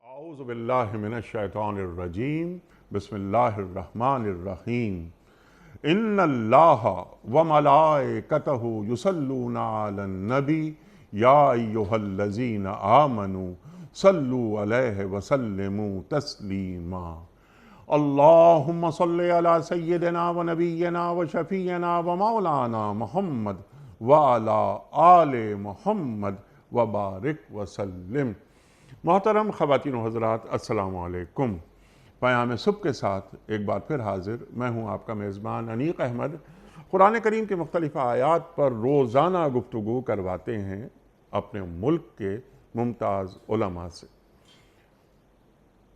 اعوذ باللہ من الشیطان الرجیم بسم اللہ الرحمن الرحیم ان اللہ وملائکتہ یصلون علی النبی یا ایہا الذین آمنوا صلوا علیہ وسلموا تسلیما اللہم صلی علی سیدنا و نبینا و شفیعنا و مولانا محمد وعلی آل محمد وبارک وسلم۔ محترم خواتین و حضرات، السلام علیکم۔ پیام صبح کے ساتھ ایک بار پھر حاضر میں ہوں آپ کا میزبان انیق احمد۔ قرآن کریم کے مختلف آیات پر روزانہ گفتگو کرواتے ہیں اپنے ملک کے ممتاز علماء سے،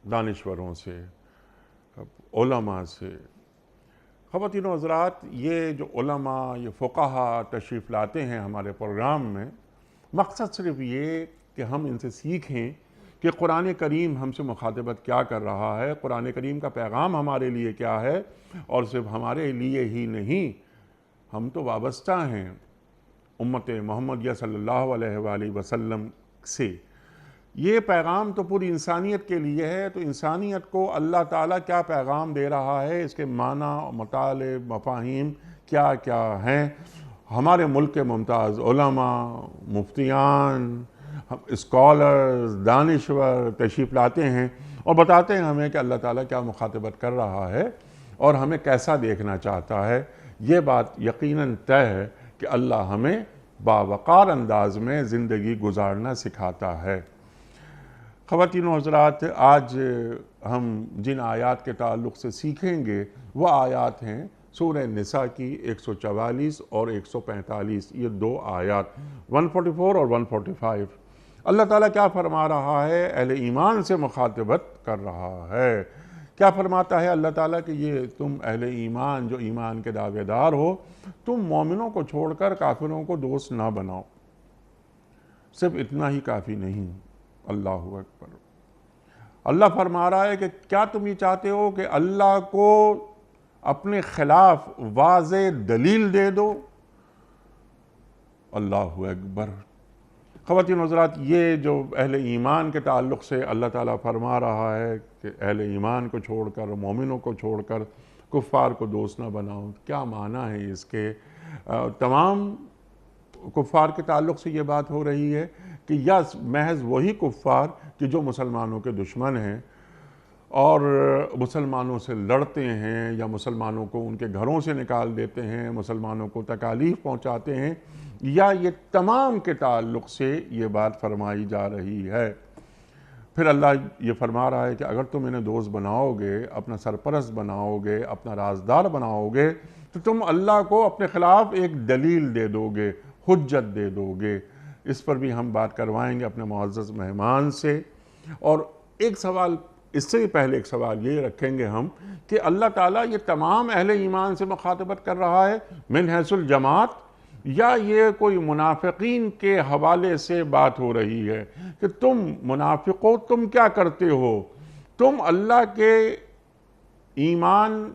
دانشوروں سے، علماء سے۔ خواتین و حضرات، یہ جو علماء، یہ فقہا تشریف لاتے ہیں ہمارے پروگرام میں، مقصد صرف یہ کہ ہم ان سے سیکھیں کہ قرآن کریم ہم سے مخاطبت کیا کر رہا ہے، قرآن کریم کا پیغام ہمارے لیے کیا ہے، اور صرف ہمارے لیے ہی نہیں، ہم تو وابستہ ہیں امت محمدیہ صلی اللہ علیہ وآلہ وسلم سے۔ یہ پیغام تو پوری انسانیت کے لیے ہے، تو انسانیت کو اللہ تعالیٰ کیا پیغام دے رہا ہے، اس کے معنی، مطالب، مفاہیم کیا کیا ہیں۔ ہمارے ملک کے ممتاز علماء، مفتیان، اسکالرز، دانشور تشریف لاتے ہیں اور بتاتے ہیں ہمیں کہ اللہ تعالیٰ کیا مخاطبت کر رہا ہے اور ہمیں کیسا دیکھنا چاہتا ہے۔ یہ بات یقیناً طے ہے کہ اللہ ہمیں باوقار انداز میں زندگی گزارنا سکھاتا ہے۔ خواتین و حضرات، آج ہم جن آیات کے تعلق سے سیکھیں گے وہ آیات ہیں سورہ نساء کی 144 اور 145، یہ دو آیات 144 اور 145۔ اللہ تعالیٰ کیا فرما رہا ہے، اہل ایمان سے مخاطبت کر رہا ہے۔ کیا فرماتا ہے اللہ تعالیٰ کہ یہ تم اہل ایمان جو ایمان کے دعوے دار ہو، تم مومنوں کو چھوڑ کر کافروں کو دوست نہ بناؤ۔ صرف اتنا ہی کافی نہیں، اللہ اکبر۔ اللہ فرما رہا ہے کہ کیا تم یہ چاہتے ہو کہ اللہ کو اپنے خلاف واضح دلیل دے دو؟ اللہ اکبر۔ خواتین و حضرات، یہ جو اہل ایمان کے تعلق سے اللہ تعالیٰ فرما رہا ہے کہ اہل ایمان کو چھوڑ کر، مومنوں کو چھوڑ کر کفار کو دوست نہ بناؤ، کیا معنی ہے اس کے؟ تمام کفار کے تعلق سے یہ بات ہو رہی ہے کہ یا محض وہی کفار کہ جو مسلمانوں کے دشمن ہیں اور مسلمانوں سے لڑتے ہیں، یا مسلمانوں کو ان کے گھروں سے نکال دیتے ہیں، مسلمانوں کو تکالیف پہنچاتے ہیں، یا یہ تمام کے تعلق سے یہ بات فرمائی جا رہی ہے۔ پھر اللہ یہ فرما رہا ہے کہ اگر تم انہیں دوست بناؤ گے، اپنا سرپرست بناؤ گے، اپنا رازدار بناؤ گے، تو تم اللہ کو اپنے خلاف ایک دلیل دے دو گے، حجت دے دو گے۔ اس پر بھی ہم بات کروائیں گے اپنے معزز مہمان سے۔ اور ایک سوال، اس سے پہلے ایک سوال یہ رکھیں گے ہم کہ اللہ تعالیٰ یہ تمام اہل ایمان سے مخاطبت کر رہا ہے من حیث الجماعت، یا یہ کوئی منافقین کے حوالے سے بات ہو رہی ہے کہ تم منافقو، تم کیا کرتے ہو؟ تم اللہ کے ایمان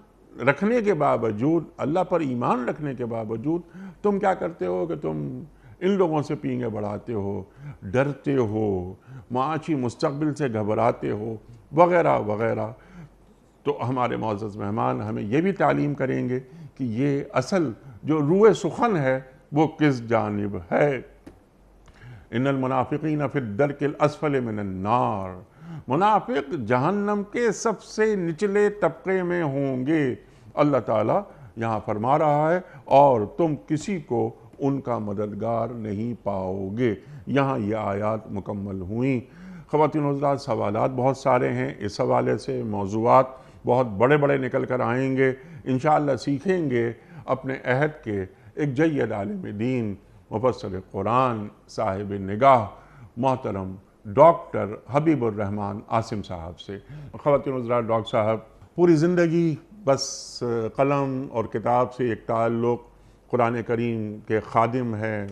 رکھنے کے باوجود، اللہ پر ایمان رکھنے کے باوجود تم کیا کرتے ہو کہ تم ان لوگوں سے پینگے بڑھاتے ہو، ڈرتے ہو، معاشی مستقبل سے گھبراتے ہو، وغیرہ وغیرہ۔ تو ہمارے معزز مہمان ہمیں یہ بھی تعلیم کریں گے کہ یہ اصل جو روح سخن ہے وہ کس جانب ہے۔ ان المنافقین فی الدرک الاسفل من النار، منافق جہنم کے سب سے نچلے طبقے میں ہوں گے، اللہ تعالیٰ یہاں فرما رہا ہے، اور تم کسی کو ان کا مددگار نہیں پاؤ گے۔ یہاں یہ آیات مکمل ہوئیں۔ خواتین و حضرات، سوالات بہت سارے ہیں، اس حوالے سے موضوعات بہت بڑے بڑے نکل کر آئیں گے۔ انشاءاللہ سیکھیں گے اپنے عہد کے ایک جید عالم دین، مفسر قرآن، صاحب نگاہ، محترم ڈاکٹر حبیب الرحمن عاصم صاحب سے۔ خواتین و حضرات، ڈاکٹر صاحب پوری زندگی بس قلم اور کتاب سے ایک تعلق، قرآن کریم کے خادم ہیں،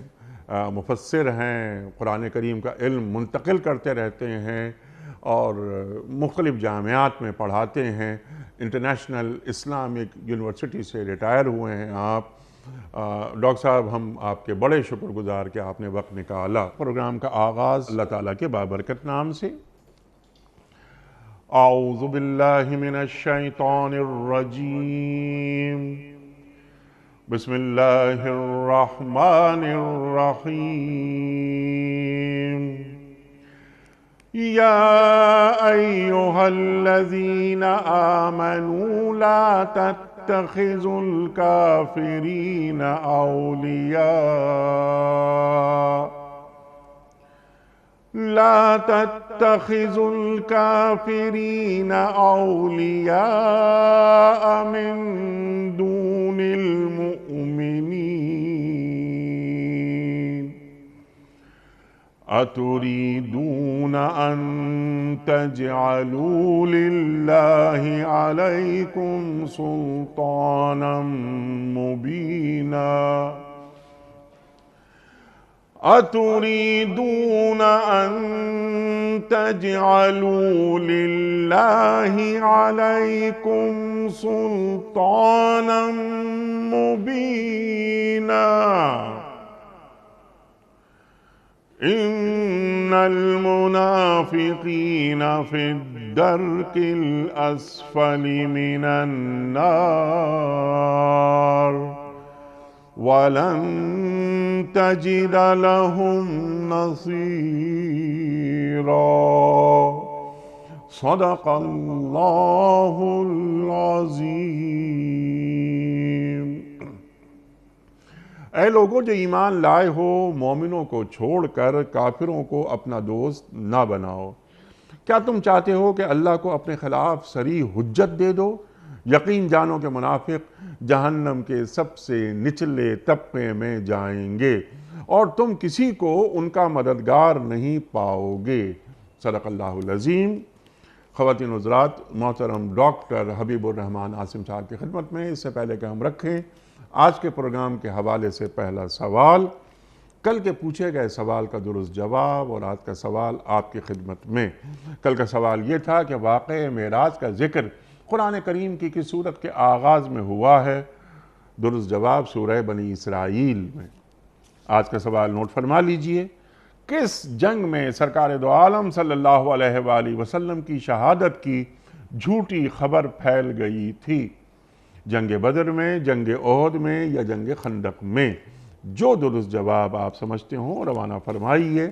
مفسر ہیں، قرآن کریم کا علم منتقل کرتے رہتے ہیں اور مختلف جامعات میں پڑھاتے ہیں۔ انٹرنیشنل اسلامک یونیورسٹی سے ریٹائر ہوئے ہیں آپ۔ ڈاکٹر صاحب، ہم آپ کے بڑے شکر گزار کہ آپ نے وقت نکالا۔ پروگرام کا آغاز اللہ تعالیٰ کے بابرکت نام سے۔ اعوذ باللہ من الشیطان الرجیم بسم اللہ الرحمن الرحیم یا ایہا الذین آمنوا لا تتخذوا الکافرین اولیاء لا تتخذوا الكافرين أولياء من دون المؤمنين أتريدون أن تجعلوا لله عليكم سلطانا مبينا أتريدون أن تجعلوا لله عليكم سلطانا مبينا إن المنافقين في الدرك الأسفل من النار وَلَن تَجِدَ لَهُمْ نَصِيرًا صدق اللہ العظیم۔ اے لوگوں جو ایمان لائے ہو، مومنوں کو چھوڑ کر کافروں کو اپنا دوست نہ بناؤ۔ کیا تم چاہتے ہو کہ اللہ کو اپنے خلاف صریح حجت دے دو؟ یقین جانو کہ منافق جہنم کے سب سے نچلے طبقے میں جائیں گے اور تم کسی کو ان کا مددگار نہیں پاؤ گے۔ صدق اللہ العظیم۔ خواتین و حضرات، محترم ڈاکٹر حبیب الرحمان عاصم صاحب کی خدمت میں اس سے پہلے کہ ہم رکھیں آج کے پروگرام کے حوالے سے پہلا سوال، کل کے پوچھے گئے سوال کا درست جواب اور آج کا سوال آپ کی خدمت میں۔ کل کا سوال یہ تھا کہ واقعہ معراج کا ذکر قرآن کریم کی کس سورت کے آغاز میں ہوا ہے؟ درست جواب سورہ بنی اسرائیل میں۔ آج کا سوال نوٹ فرما لیجئے، کس جنگ میں سرکار دو عالم صلی اللہ علیہ وآلہ وسلم کی شہادت کی جھوٹی خبر پھیل گئی تھی؟ جنگ بدر میں، جنگ احد میں یا جنگ خندق میں؟ جو درست جواب آپ سمجھتے ہوں روانہ فرمائیے۔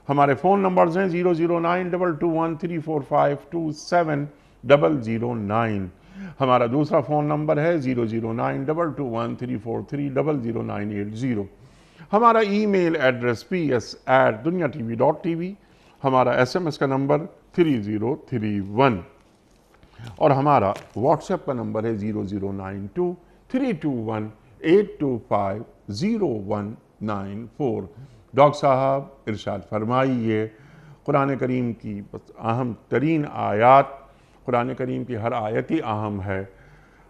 ہمارے فون نمبرز ہیں 00922134527 ہمارا دوسرا فون نمبر ہے 009221343000980۔ ہمارا ای میل ایڈریس ps@duniatv.tv، ہمارا SMS کا نمبر 3031 اور ہمارا واٹس ایپ کا نمبر ہے 0092321825019 ڈاکٹر صاحب ارشاد فرمائیے، قرآن کریم کی اہم ترین آیات، قرآن کریم کی ہر آیت ہی اہم ہے۔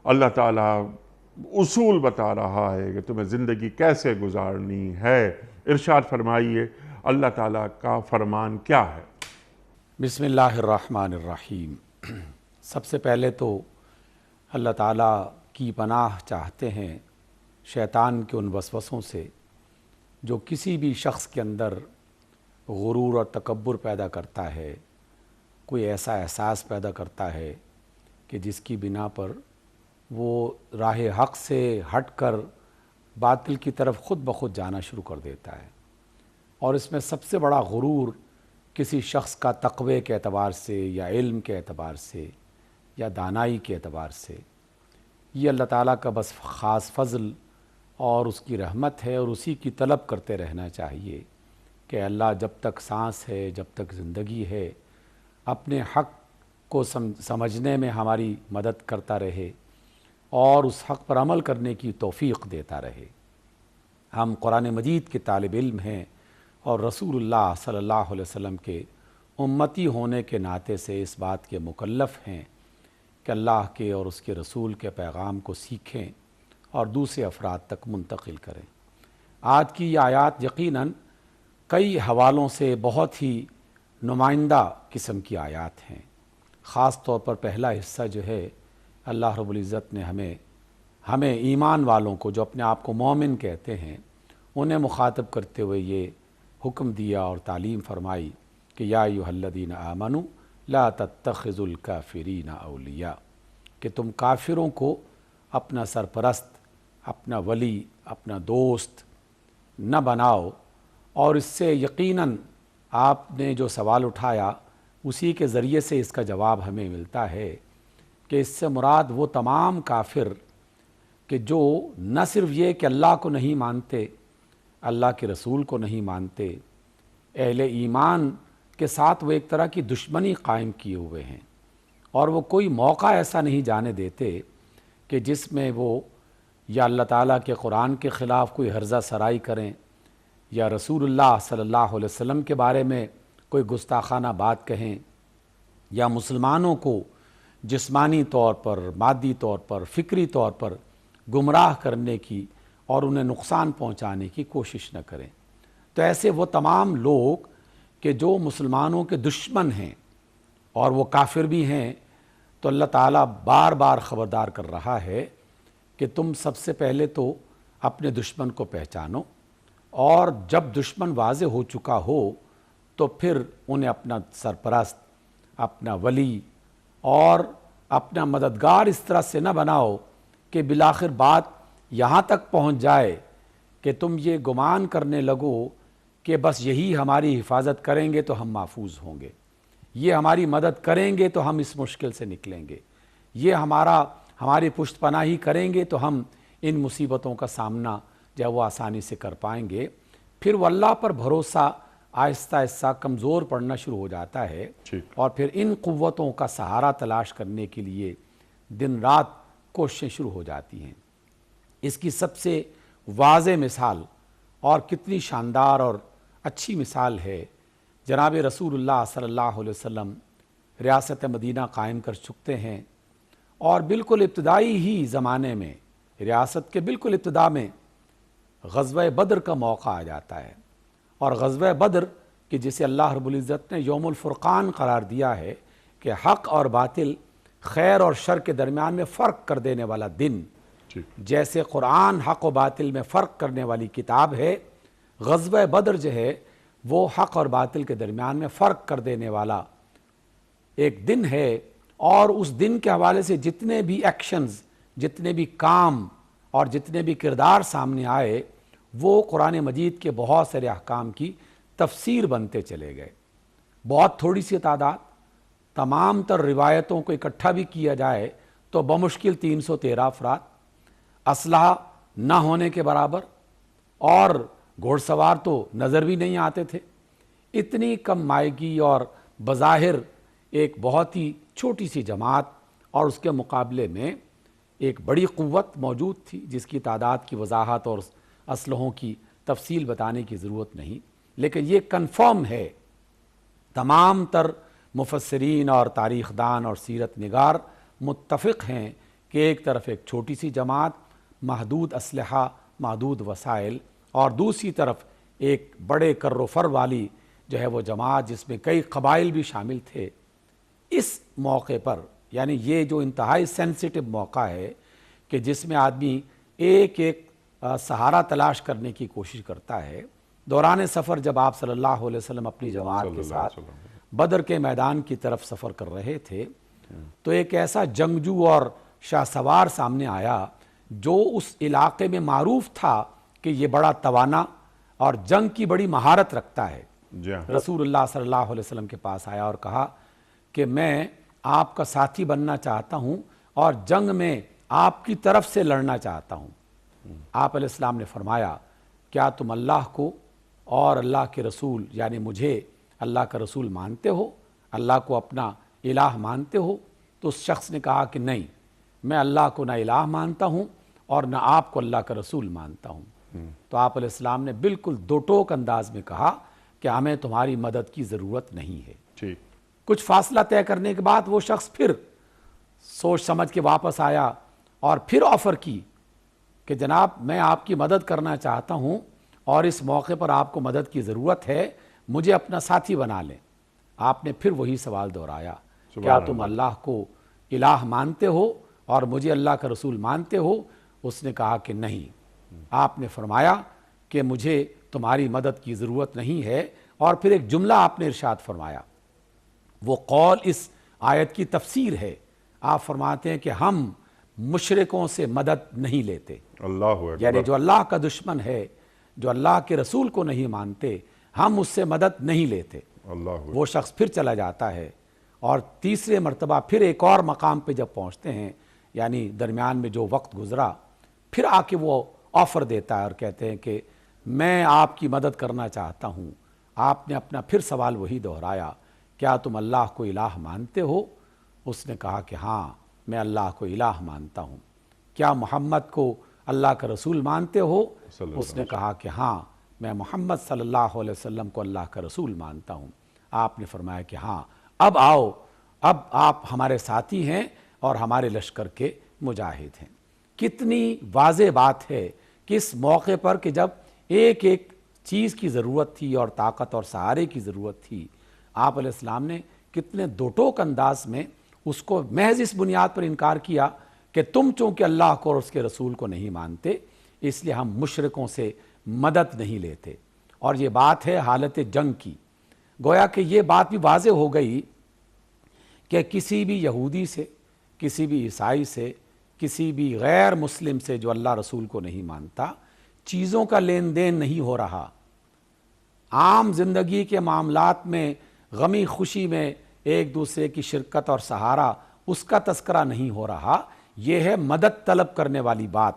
اللہ تعالیٰ اصول بتا رہا ہے کہ تمہیں زندگی کیسے گزارنی ہے۔ ارشاد فرمائیے اللہ تعالیٰ کا فرمان کیا ہے؟ بسم اللہ الرحمن الرحیم۔ سب سے پہلے تو اللہ تعالیٰ کی پناہ چاہتے ہیں شیطان کے ان وسوسوں سے جو کسی بھی شخص کے اندر غرور اور تکبر پیدا کرتا ہے، کوئی ایسا احساس پیدا کرتا ہے کہ جس کی بنا پر وہ راہ حق سے ہٹ کر باطل کی طرف خود بخود جانا شروع کر دیتا ہے۔ اور اس میں سب سے بڑا غرور کسی شخص کا تقوی کے اعتبار سے یا علم کے اعتبار سے یا دانائی کے اعتبار سے، یہ اللہ تعالیٰ کا بس خاص فضل اور اس کی رحمت ہے، اور اسی کی طلب کرتے رہنا چاہیے کہ اللہ جب تک سانس ہے، جب تک زندگی ہے، اپنے حق کو سمجھنے میں ہماری مدد کرتا رہے اور اس حق پر عمل کرنے کی توفیق دیتا رہے۔ ہم قرآن مجید کے طالب علم ہیں اور رسول اللہ صلی اللہ علیہ وسلم کے امتی ہونے کے ناطے سے اس بات کے مکلف ہیں کہ اللہ کے اور اس کے رسول کے پیغام کو سیکھیں اور دوسرے افراد تک منتقل کریں۔ آج کی یہ آیات یقیناً کئی حوالوں سے بہت ہی نمائندہ قسم کی آیات ہیں۔ خاص طور پر پہلا حصہ جو ہے، اللہ رب العزت نے ہمیں ایمان والوں کو جو اپنے آپ کو مومن کہتے ہیں انہیں مخاطب کرتے ہوئے یہ حکم دیا اور تعلیم فرمائی کہ یا ایھا الذین آمنوا لا تتخذوا الکافرین اولیاء، کہ تم کافروں کو اپنا سرپرست، اپنا ولی، اپنا دوست نہ بناؤ۔ اور اس سے یقیناً آپ نے جو سوال اٹھایا اسی کے ذریعے سے اس کا جواب ہمیں ملتا ہے کہ اس سے مراد وہ تمام کافر کہ جو نہ صرف یہ کہ اللہ کو نہیں مانتے، اللہ کے رسول کو نہیں مانتے، اہل ایمان کے ساتھ وہ ایک طرح کی دشمنی قائم کیے ہوئے ہیں، اور وہ کوئی موقع ایسا نہیں جانے دیتے کہ جس میں وہ یا اللہ تعالیٰ کے قرآن کے خلاف کوئی ہرزہ سرائی کریں، یا رسول اللہ صلی اللہ علیہ وسلم کے بارے میں کوئی گستاخانہ بات کہیں، یا مسلمانوں کو جسمانی طور پر، مادی طور پر، فکری طور پر گمراہ کرنے کی اور انہیں نقصان پہنچانے کی کوشش نہ کریں۔ تو ایسے وہ تمام لوگ کہ جو مسلمانوں کے دشمن ہیں اور وہ کافر بھی ہیں، تو اللہ تعالیٰ بار بار خبردار کر رہا ہے کہ تم سب سے پہلے تو اپنے دشمن کو پہچانو، اور جب دشمن واضح ہو چکا ہو تو پھر انہیں اپنا سرپرست، اپنا ولی اور اپنا مددگار اس طرح سے نہ بناؤ کہ بالآخر بات یہاں تک پہنچ جائے کہ تم یہ گمان کرنے لگو کہ بس یہی ہماری حفاظت کریں گے تو ہم محفوظ ہوں گے، یہ ہماری مدد کریں گے تو ہم اس مشکل سے نکلیں گے، یہ ہماری پشت پناہی کریں گے تو ہم ان مصیبتوں کا سامنا جو ہے وہ آسانی سے کر پائیں گے۔ پھر وہ اللہ پر بھروسہ آہستہ آہستہ کمزور پڑنا شروع ہو جاتا ہے، اور پھر ان قوتوں کا سہارا تلاش کرنے کے لیے دن رات کوششیں شروع ہو جاتی ہیں۔ اس کی سب سے واضح مثال اور کتنی شاندار اور اچھی مثال ہے، جناب رسول اللہ صلی اللہ علیہ وسلم ریاست مدینہ قائم کر چکتے ہیں، اور بالکل ابتدائی ہی زمانے میں، ریاست کے بالکل ابتدا میں غزوہ بدر کا موقع آ جاتا ہے، اور غزوہ بدر کہ جسے اللہ رب العزت نے یوم الفرقان قرار دیا ہے کہ حق اور باطل، خیر اور شر کے درمیان میں فرق کر دینے والا دن، جیسے قرآن حق و باطل میں فرق کرنے والی کتاب ہے، غزوہ بدر جو ہے وہ حق اور باطل کے درمیان میں فرق کر دینے والا ایک دن ہے۔ اور اس دن کے حوالے سے جتنے بھی ایکشنز، جتنے بھی کام اور جتنے بھی کردار سامنے آئے، وہ قرآن مجید کے بہت سارے احکام کی تفسیر بنتے چلے گئے۔ بہت تھوڑی سی تعداد، تمام تر روایتوں کو اکٹھا بھی کیا جائے تو بمشکل 313 افراد، اسلحہ نہ ہونے کے برابر، اور گھوڑ سوار تو نظر بھی نہیں آتے تھے۔ اتنی کم مائیگی اور بظاہر ایک بہت ہی چھوٹی سی جماعت، اور اس کے مقابلے میں ایک بڑی قوت موجود تھی جس کی تعداد کی وضاحت اور اسلحوں کی تفصیل بتانے کی ضرورت نہیں، لیکن یہ کنفرم ہے، تمام تر مفسرین اور تاریخ دان اور سیرت نگار متفق ہیں کہ ایک طرف ایک چھوٹی سی جماعت، محدود اسلحہ، محدود وسائل، اور دوسری طرف ایک بڑے کر و فر والی جو ہے وہ جماعت جس میں کئی قبائل بھی شامل تھے۔ اس موقع پر، یعنی یہ جو انتہائی سینسٹیو موقع ہے کہ جس میں آدمی ایک ایک سہارا تلاش کرنے کی کوشش کرتا ہے، دوران سفر جب آپ صلی اللہ علیہ وسلم اپنی جماعت کے ساتھ بدر کے میدان کی طرف سفر کر رہے تھے، تو ایک ایسا جنگجو اور شاہ سوار سامنے آیا جو اس علاقے میں معروف تھا کہ یہ بڑا توانا اور جنگ کی بڑی مہارت رکھتا ہے۔ رسول اللہ صلی اللہ علیہ وسلم کے پاس آیا اور کہا کہ میں آپ کا ساتھی بننا چاہتا ہوں اور جنگ میں آپ کی طرف سے لڑنا چاہتا ہوں۔ آپ علیہ السلام نے فرمایا، کیا تم اللہ کو اور اللہ کے رسول یعنی مجھے اللہ کا رسول مانتے ہو، اللہ کو اپنا الہ مانتے ہو؟ تو اس شخص نے کہا کہ نہیں، میں اللہ کو نہ الہ مانتا ہوں اور نہ آپ کو اللہ کا رسول مانتا ہوں۔ تو آپ علیہ السلام نے بالکل دو ٹوک انداز میں کہا کہ ہمیں تمہاری مدد کی ضرورت نہیں ہے۔ کچھ فاصلہ طے کرنے کے بعد وہ شخص پھر سوچ سمجھ کے واپس آیا اور پھر آفر کی کہ جناب میں آپ کی مدد کرنا چاہتا ہوں اور اس موقع پر آپ کو مدد کی ضرورت ہے، مجھے اپنا ساتھی بنا لیں۔ آپ نے پھر وہی سوال دہرایا، کیا تم اللہ کو الہ مانتے ہو اور مجھے اللہ کا رسول مانتے ہو؟ اس نے کہا کہ نہیں۔ آپ نے فرمایا کہ مجھے تمہاری مدد کی ضرورت نہیں ہے، اور پھر ایک جملہ آپ نے ارشاد فرمایا، وہ قول اس آیت کی تفسیر ہے۔ آپ فرماتے ہیں کہ ہم مشرکوں سے مدد نہیں لیتے، اللہ اکبر۔ یعنی جو اللہ کا دشمن ہے، جو اللہ کے رسول کو نہیں مانتے، ہم اس سے مدد نہیں لیتے۔ اللہ اکبر۔ وہ شخص پھر چلا جاتا ہے اور تیسرے مرتبہ پھر ایک اور مقام پہ جب پہنچتے ہیں، یعنی درمیان میں جو وقت گزرا، پھر آ کے وہ آفر دیتا ہے اور کہتے ہیں کہ میں آپ کی مدد کرنا چاہتا ہوں۔ آپ نے اپنا پھر سوال وہی دہرایا، کیا تم اللہ کو الہ مانتے ہو؟ اس نے کہا کہ ہاں میں اللہ کو الہ مانتا ہوں۔ کیا محمد کو اللہ کا رسول مانتے ہو؟ اس نے کہا کہ ہاں میں محمد صلی اللہ علیہ وسلم کو اللہ کا رسول مانتا ہوں۔ آپ نے فرمایا کہ ہاں اب آؤ، اب آپ ہمارے ساتھی ہیں اور ہمارے لشکر کے مجاہد ہیں۔ کتنی واضح بات ہے کہ اس موقع پر کہ جب ایک ایک چیز کی ضرورت تھی اور طاقت اور سہارے کی ضرورت تھی، آپ علیہ السلام نے کتنے دو ٹوک انداز میں اس کو محض اس بنیاد پر انکار کیا کہ تم چونکہ اللہ کو اور اس کے رسول کو نہیں مانتے، اس لیے ہم مشرکوں سے مدد نہیں لیتے۔ اور یہ بات ہے حالت جنگ کی۔ گویا کہ یہ بات بھی واضح ہو گئی کہ کسی بھی یہودی سے، کسی بھی عیسائی سے، کسی بھی غیر مسلم سے جو اللہ رسول کو نہیں مانتا، چیزوں کا لین دین نہیں ہو رہا۔ عام زندگی کے معاملات میں، غمی خوشی میں ایک دوسرے کی شرکت اور سہارا، اس کا تذکرہ نہیں ہو رہا۔ یہ ہے مدد طلب کرنے والی بات،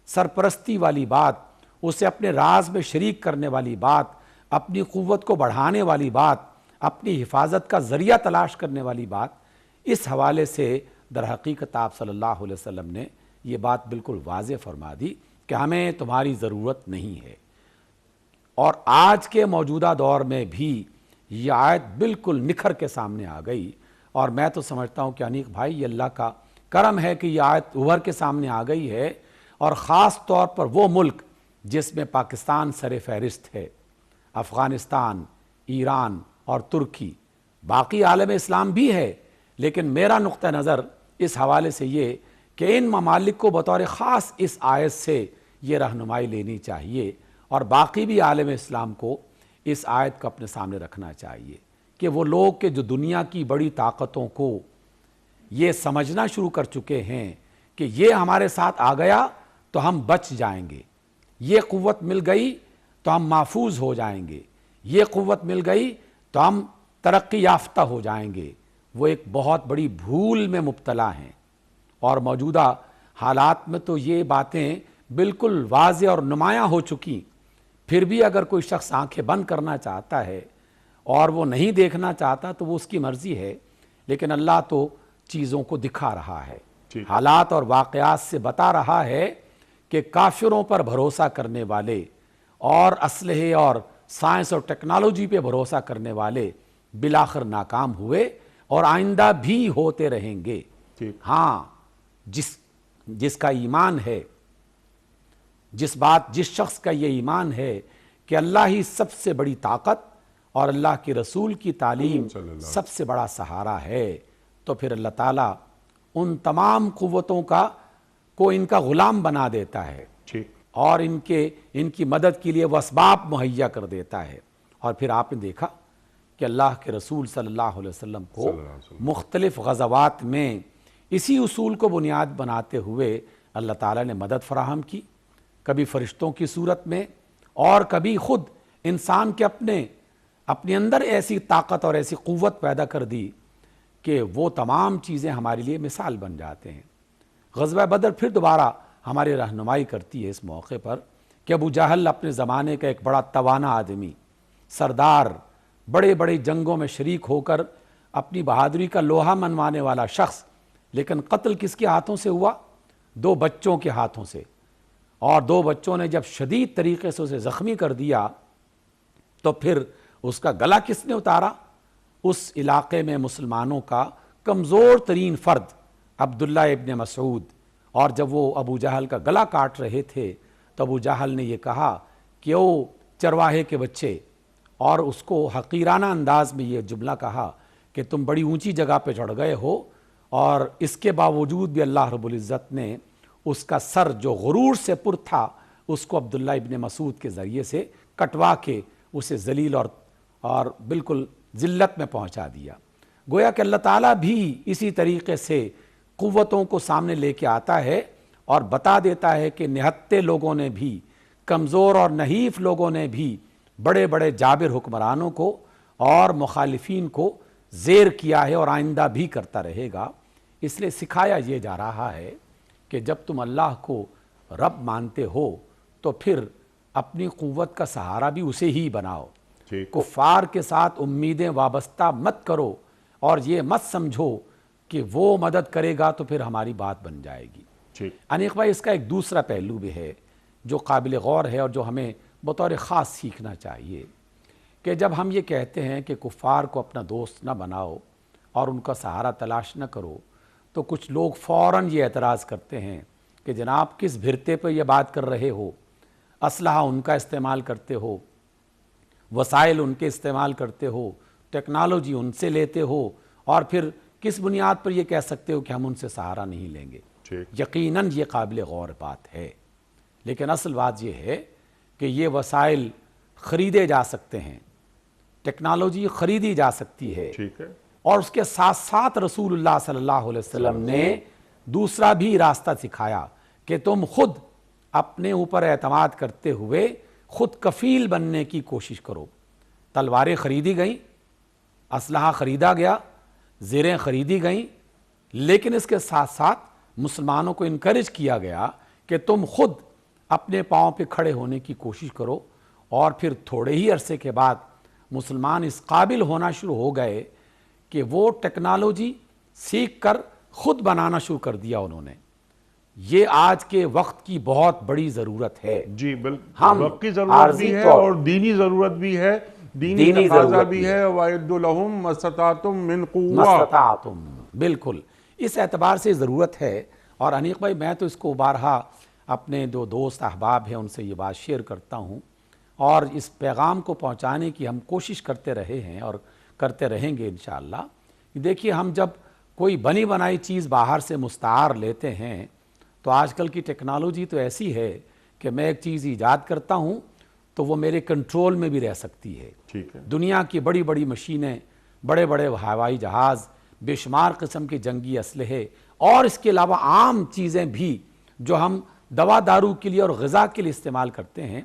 سرپرستی والی بات، اسے اپنے راز میں شریک کرنے والی بات، اپنی قوت کو بڑھانے والی بات، اپنی حفاظت کا ذریعہ تلاش کرنے والی بات۔ اس حوالے سے در حقیقت آپ صلی اللہ علیہ وسلم نے یہ بات بالکل واضح فرما دی کہ ہمیں تمہاری ضرورت نہیں ہے۔ اور آج کے موجودہ دور میں بھی یہ آیت بالکل نکھر کے سامنے آ گئی، اور میں تو سمجھتا ہوں کہ انیق بھائی یہ اللہ کا کرم ہے کہ یہ آیت ابھر کے سامنے آ گئی ہے، اور خاص طور پر وہ ملک جس میں پاکستان سر فہرست ہے، افغانستان، ایران اور ترکی، باقی عالم اسلام بھی ہے، لیکن میرا نقطہ نظر اس حوالے سے یہ کہ ان ممالک کو بطور خاص اس آیت سے یہ رہنمائی لینی چاہیے، اور باقی بھی عالم اسلام کو اس آیت کو اپنے سامنے رکھنا چاہیے کہ وہ لوگ کہ جو دنیا کی بڑی طاقتوں کو یہ سمجھنا شروع کر چکے ہیں کہ یہ ہمارے ساتھ آ گیا تو ہم بچ جائیں گے، یہ قوت مل گئی تو ہم محفوظ ہو جائیں گے، یہ قوت مل گئی تو ہم ترقی یافتہ ہو جائیں گے، وہ ایک بہت بڑی بھول میں مبتلا ہیں۔ اور موجودہ حالات میں تو یہ باتیں بالکل واضح اور نمایاں ہو چکی، پھر بھی اگر کوئی شخص آنکھیں بند کرنا چاہتا ہے اور وہ نہیں دیکھنا چاہتا تو وہ اس کی مرضی ہے، لیکن اللہ تو چیزوں کو دکھا رہا ہے، حالات اور واقعات سے بتا رہا ہے کہ کافروں پر بھروسہ کرنے والے اور اسلحے اور سائنس اور ٹیکنالوجی پہ بھروسہ کرنے والے بالآخر ناکام ہوئے اور آئندہ بھی ہوتے رہیں گے۔ ہاں جس کا ایمان ہے، جس شخص کا یہ ایمان ہے کہ اللہ ہی سب سے بڑی طاقت اور اللہ کے رسول کی تعلیم سب سے بڑا سہارا ہے، تو پھر اللہ تعالیٰ ان تمام قوتوں کو ان کا غلام بنا دیتا ہے اور ان کی مدد کے لیے وہ اسباب مہیا کر دیتا ہے۔ اور پھر آپ نے دیکھا کہ اللہ کے رسول صلی اللہ علیہ وسلم کو مختلف غزوات میں اسی اصول کو بنیاد بناتے ہوئے اللہ تعالیٰ نے مدد فراہم کی، کبھی فرشتوں کی صورت میں اور کبھی خود انسان کے اپنے اندر ایسی طاقت اور ایسی قوت پیدا کر دی کہ وہ تمام چیزیں ہمارے لیے مثال بن جاتے ہیں۔ غزوہ بدر پھر دوبارہ ہماری رہنمائی کرتی ہے اس موقع پر کہ ابو جہل اپنے زمانے کا ایک بڑا توانا آدمی، سردار، بڑے بڑے جنگوں میں شریک ہو کر اپنی بہادری کا لوہا منوانے والا شخص، لیکن قتل کس کے ہاتھوں سے ہوا؟ 2 بچوں کے ہاتھوں سے، اور 2 بچوں نے جب شدید طریقے سے اسے زخمی کر دیا تو پھر اس کا گلا کس نے اتارا؟ اس علاقے میں مسلمانوں کا کمزور ترین فرد عبداللہ ابن مسعود۔ اور جب وہ ابو جہل کا گلا کاٹ رہے تھے تو ابو جہل نے یہ کہا کہ او چرواہے کے بچے، اور اس کو حقیرانہ انداز میں یہ جملہ کہا کہ تم بڑی اونچی جگہ پہ چڑھ گئے ہو، اور اس کے باوجود بھی اللہ رب العزت نے اس کا سر جو غرور سے پر تھا اس کو عبداللہ ابن مسعود کے ذریعے سے کٹوا کے اسے ذلیل اور بالکل ذلت میں پہنچا دیا۔ گویا کہ اللہ تعالیٰ بھی اسی طریقے سے قوتوں کو سامنے لے کے آتا ہے اور بتا دیتا ہے کہ نہتے لوگوں نے بھی، کمزور اور نحیف لوگوں نے بھی بڑے بڑے جابر حکمرانوں کو اور مخالفین کو زیر کیا ہے اور آئندہ بھی کرتا رہے گا۔ اس لیے سکھایا یہ جا رہا ہے کہ جب تم اللہ کو رب مانتے ہو تو پھر اپنی قوت کا سہارا بھی اسے ہی بناؤ، کفار کے ساتھ امیدیں وابستہ مت کرو اور یہ مت سمجھو کہ وہ مدد کرے گا تو پھر ہماری بات بن جائے گی۔ انیق بھائی، اس کا ایک دوسرا پہلو بھی ہے جو قابل غور ہے اور جو ہمیں بطور خاص سیکھنا چاہیے، کہ جب ہم یہ کہتے ہیں کہ کفار کو اپنا دوست نہ بناؤ اور ان کا سہارا تلاش نہ کرو، تو کچھ لوگ فوراً یہ اعتراض کرتے ہیں کہ جناب کس بھرتے پہ یہ بات کر رہے ہو، اسلحہ ان کا استعمال کرتے ہو، وسائل ان کے استعمال کرتے ہو، ٹیکنالوجی ان سے لیتے ہو، اور پھر کس بنیاد پر یہ کہہ سکتے ہو کہ ہم ان سے سہارا نہیں لیں گے؟ یقیناً یہ قابل غور بات ہے، لیکن اصل بات یہ ہے کہ یہ وسائل خریدے جا سکتے ہیں، ٹیکنالوجی خریدی جا سکتی ہے، اور اس کے ساتھ ساتھ رسول اللہ صلی اللہ علیہ وسلم نے دوسرا بھی راستہ سکھایا کہ تم خود اپنے اوپر اعتماد کرتے ہوئے خود کفیل بننے کی کوشش کرو۔ تلواریں خریدی گئیں، اسلحہ خریدا گیا، زیریں خریدی گئیں، لیکن اس کے ساتھ ساتھ مسلمانوں کو انکریج کیا گیا کہ تم خود اپنے پاؤں پہ کھڑے ہونے کی کوشش کرو، اور پھر تھوڑے ہی عرصے کے بعد مسلمان اس قابل ہونا شروع ہو گئے کہ وہ ٹیکنالوجی سیکھ کر خود بنانا شروع کر دیا انہوں نے۔ یہ آج کے وقت کی بہت بڑی ضرورت ہے۔ جی بالکل، وقت کی ضرورت بھی ہے اور دینی ضرورت بھی ہے، دینی تقاضا بھی ہے، وَأَعِدُّوا لَهُم مَّا اسْتَطَعْتُم مِّن قُوَّةٍ۔ بالکل اس اعتبار سے ضرورت ہے۔ اور انیق بھائی، میں تو اس کو بارہا اپنے جو دوست احباب ہیں ان سے یہ بات شیئر کرتا ہوں، اور اس پیغام کو پہنچانے کی ہم کوشش کرتے رہے ہیں اور کرتے رہیں گے انشاءاللہ۔ دیکھیے، ہم جب کوئی بنی بنائی چیز باہر سے مستعار لیتے ہیں تو آج کل کی ٹیکنالوجی تو ایسی ہے کہ میں ایک چیز ایجاد کرتا ہوں تو وہ میرے کنٹرول میں بھی رہ سکتی ہے۔ دنیا کی بڑی بڑی مشینیں، بڑے بڑے ہوائی جہاز، بے شمار قسم کے جنگی اسلحے، اور اس کے علاوہ عام چیزیں بھی جو ہم دوا دارو کے لیے اور غذا کے لیے استعمال کرتے ہیں،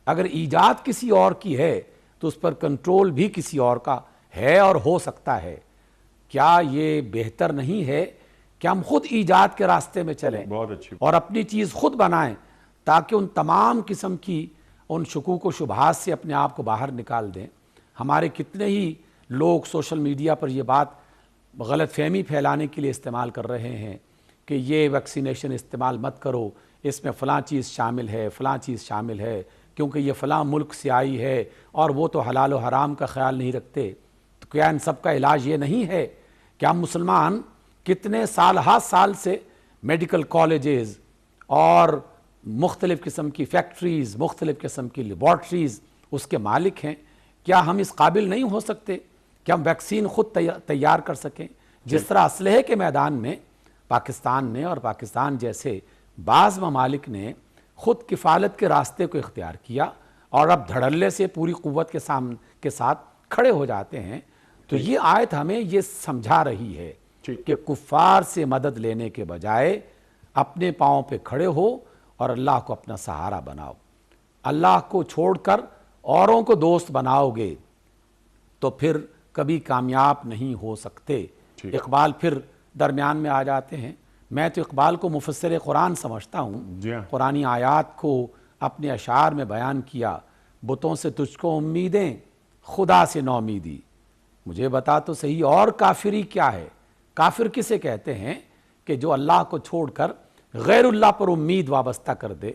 اگر ایجاد کسی اور کی ہے تو اس پر کنٹرول بھی کسی اور کا ہے اور ہو سکتا ہے۔ کیا یہ بہتر نہیں ہے کہ ہم خود ایجاد کے راستے میں چلیں اور اپنی چیز خود بنائیں، تاکہ ان تمام قسم کی ان شکوک و شبہات سے اپنے آپ کو باہر نکال دیں؟ ہمارے کتنے ہی لوگ سوشل میڈیا پر یہ بات غلط فہمی پھیلانے کے لیے استعمال کر رہے ہیں کہ یہ ویکسینیشن استعمال مت کرو، اس میں فلاں چیز شامل ہے، فلاں چیز شامل ہے، کیونکہ یہ فلاں ملک سے آئی ہے اور وہ تو حلال و حرام کا خیال نہیں رکھتے۔ تو کیا ان سب کا علاج یہ نہیں ہے کہ ہم مسلمان کتنے سال سے میڈیکل کالجز اور مختلف قسم کی فیکٹریز، مختلف قسم کی لیبارٹریز اس کے مالک ہیں؟ کیا ہم اس قابل نہیں ہو سکتے کہ ہم ویکسین خود تیار کر سکیں؟ جس طرح اسلحے کے میدان میں پاکستان نے اور پاکستان جیسے بعض ممالک نے خود کفالت کے راستے کو اختیار کیا اور اب دھڑلے سے پوری قوت کے ساتھ کھڑے ہو جاتے ہیں، تو یہ آیت ہمیں یہ سمجھا رہی ہے کہ کفار سے مدد لینے کے بجائے اپنے پاؤں پہ کھڑے ہو اور اللہ کو اپنا سہارا بناؤ۔ اللہ کو چھوڑ کر اوروں کو دوست بناؤ گے تو پھر کبھی کامیاب نہیں ہو سکتے۔ اقبال پھر درمیان میں آ جاتے ہیں۔ میں تو اقبال کو مفسر قرآن سمجھتا ہوں۔ قرآنی آیات کو اپنے اشعار میں بیان کیا، بتوں سے تجھ کو امیدیں، خدا سے نومیدی، مجھے بتا تو صحیح اور کافری کیا ہے؟ کافر کسے کہتے ہیں؟ کہ جو اللہ کو چھوڑ کر غیر اللہ پر امید وابستہ کر دے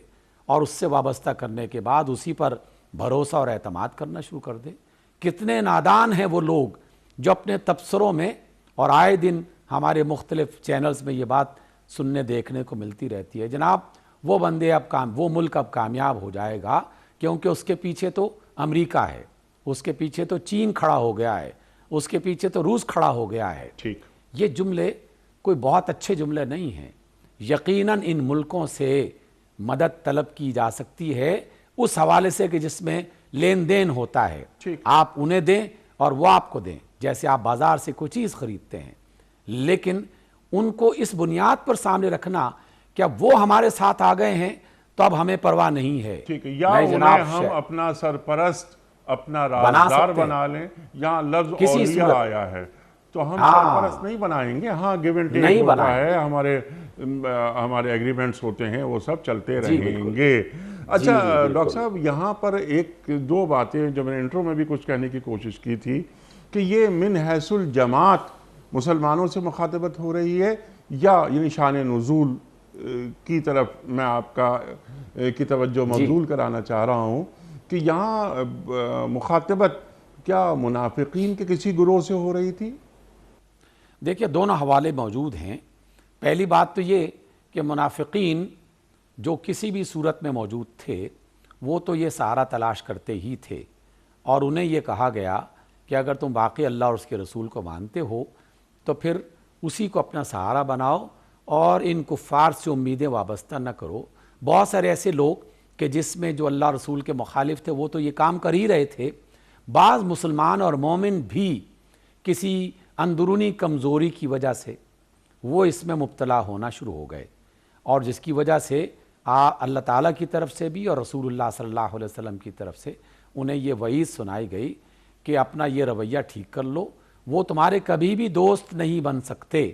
اور اس سے وابستہ کرنے کے بعد اسی پر بھروسہ اور اعتماد کرنا شروع کر دے۔ کتنے نادان ہیں وہ لوگ جو اپنے تبصروں میں، اور آئے دن ہمارے مختلف چینلز میں یہ بات سننے دیکھنے کو ملتی رہتی ہے، جناب وہ بندے وہ ملک اب کامیاب ہو جائے گا کیونکہ اس کے پیچھے تو امریکہ ہے، اس کے پیچھے تو چین کھڑا ہو گیا ہے، اس کے پیچھے تو روس کھڑا ہو گیا ہے۔ یہ جملے کوئی بہت اچھے جملے نہیں ہیں۔ یقیناً ان ملکوں سے مدد طلب کی جا سکتی ہے اس حوالے سے کہ جس میں لین دین ہوتا ہے، آپ انہیں دیں اور وہ آپ کو دیں۔ جیسے آپ بازار سے کوئی چیز خریدتے ہیں، لیکن ان کو اس بنیاد پر سامنے رکھنا کہ اب وہ ہمارے ساتھ آ گئے ہیں تو اب ہمیں پرواہ نہیں ہے، ٹھیک ہے، یا نہیں انہیں جناب، ہم اپنا سرپرست، اپنا بنا رازدار سکتے ہیں بنا لیں، یہاں لفظ کسی اولیاء صورت آیا ہے تو ہم ہاں سرپرست نہیں بنائیں گے، ہاں گیو اینڈ ٹیک نہیں ہوتا بنائیں ہے، ہمارے ایگریمنٹس ہوتے ہیں، وہ سب چلتے جی رہیں بالکل، گے۔ جی اچھا ڈاکٹر بالکل، صاحب، یہاں پر ایک دو باتیں جو میں نے انٹرو میں بھی کچھ کہنے کی کوشش کی تھی کہ یہ من حیث الجماعت مسلمانوں سے مخاطبت ہو رہی ہے، یا یعنی شان نزول کی طرف میں آپ کی توجہ جی مبذول کرانا چاہ رہا ہوں کہ یہاں مخاطبت کیا منافقین کے کسی گروہ سے ہو رہی تھی؟ دیکھیے دونوں حوالے موجود ہیں۔ پہلی بات تو یہ کہ منافقین جو کسی بھی صورت میں موجود تھے وہ تو یہ سہارا تلاش کرتے ہی تھے، اور انہیں یہ کہا گیا کہ اگر تم واقعی اللہ اور اس کے رسول کو مانتے ہو تو پھر اسی کو اپنا سہارا بناؤ اور ان کفار سے امیدیں وابستہ نہ کرو۔ بہت سارے ایسے لوگ کہ جس میں جو اللہ رسول کے مخالف تھے وہ تو یہ کام کر ہی رہے تھے، بعض مسلمان اور مومن بھی کسی اندرونی کمزوری کی وجہ سے وہ اس میں مبتلا ہونا شروع ہو گئے، اور جس کی وجہ سے اللہ تعالیٰ کی طرف سے بھی اور رسول اللہ صلی اللہ علیہ وسلم کی طرف سے انہیں یہ وعید سنائی گئی کہ اپنا یہ رویہ ٹھیک کر لو، وہ تمہارے کبھی بھی دوست نہیں بن سکتے،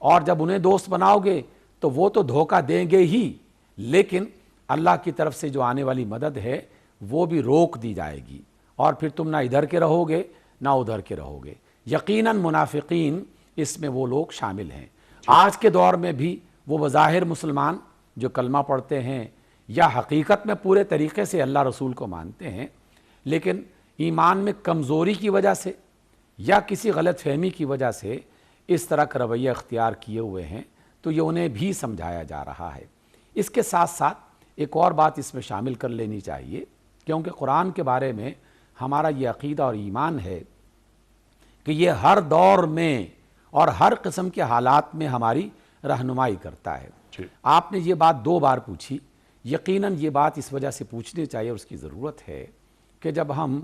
اور جب انہیں دوست بناؤ گے تو وہ تو دھوکہ دیں گے ہی، لیکن اللہ کی طرف سے جو آنے والی مدد ہے وہ بھی روک دی جائے گی، اور پھر تم نہ ادھر کے رہو گے نہ ادھر کے رہو گے۔ یقیناً منافقین اس میں وہ لوگ شامل ہیں۔ آج کے دور میں بھی وہ بظاہر مسلمان جو کلمہ پڑھتے ہیں یا حقیقت میں پورے طریقے سے اللہ رسول کو مانتے ہیں، لیکن ایمان میں کمزوری کی وجہ سے یا کسی غلط فہمی کی وجہ سے اس طرح کا رویہ اختیار کیے ہوئے ہیں، تو یہ انہیں بھی سمجھایا جا رہا ہے۔ اس کے ساتھ ساتھ ایک اور بات اس میں شامل کر لینی چاہیے، کیونکہ قرآن کے بارے میں ہمارا یہ عقیدہ اور ایمان ہے کہ یہ ہر دور میں اور ہر قسم کے حالات میں ہماری رہنمائی کرتا ہے۔ آپ نے یہ بات دو بار پوچھی، یقیناً یہ بات اس وجہ سے پوچھنی چاہیے اور اس کی ضرورت ہے کہ جب ہم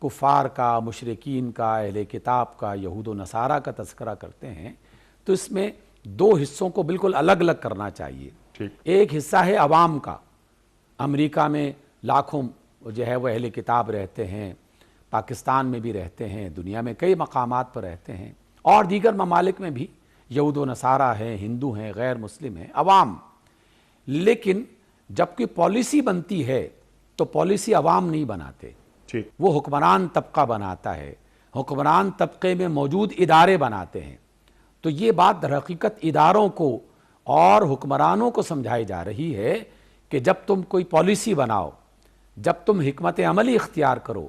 کفار کا، مشرکین کا، اہل کتاب کا، یہود و نصارہ کا تذکرہ کرتے ہیں تو اس میں دو حصوں کو بالکل الگ الگ کرنا چاہیے۔ ایک حصہ ہے عوام کا، امریکہ میں لاکھوں جو ہے وہ اہل کتاب رہتے ہیں، پاکستان میں بھی رہتے ہیں، دنیا میں کئی مقامات پر رہتے ہیں، اور دیگر ممالک میں بھی یہود و نصارہ ہیں، ہندو ہیں، غیر مسلم ہیں، عوام۔ لیکن جب کوئی پالیسی بنتی ہے تو پالیسی عوام نہیں بناتے، وہ حکمران طبقہ بناتا ہے، حکمران طبقے میں موجود ادارے بناتے ہیں۔ تو یہ بات در حقیقت اداروں کو اور حکمرانوں کو سمجھائی جا رہی ہے کہ جب تم کوئی پالیسی بناؤ، جب تم حکمت عملی اختیار کرو،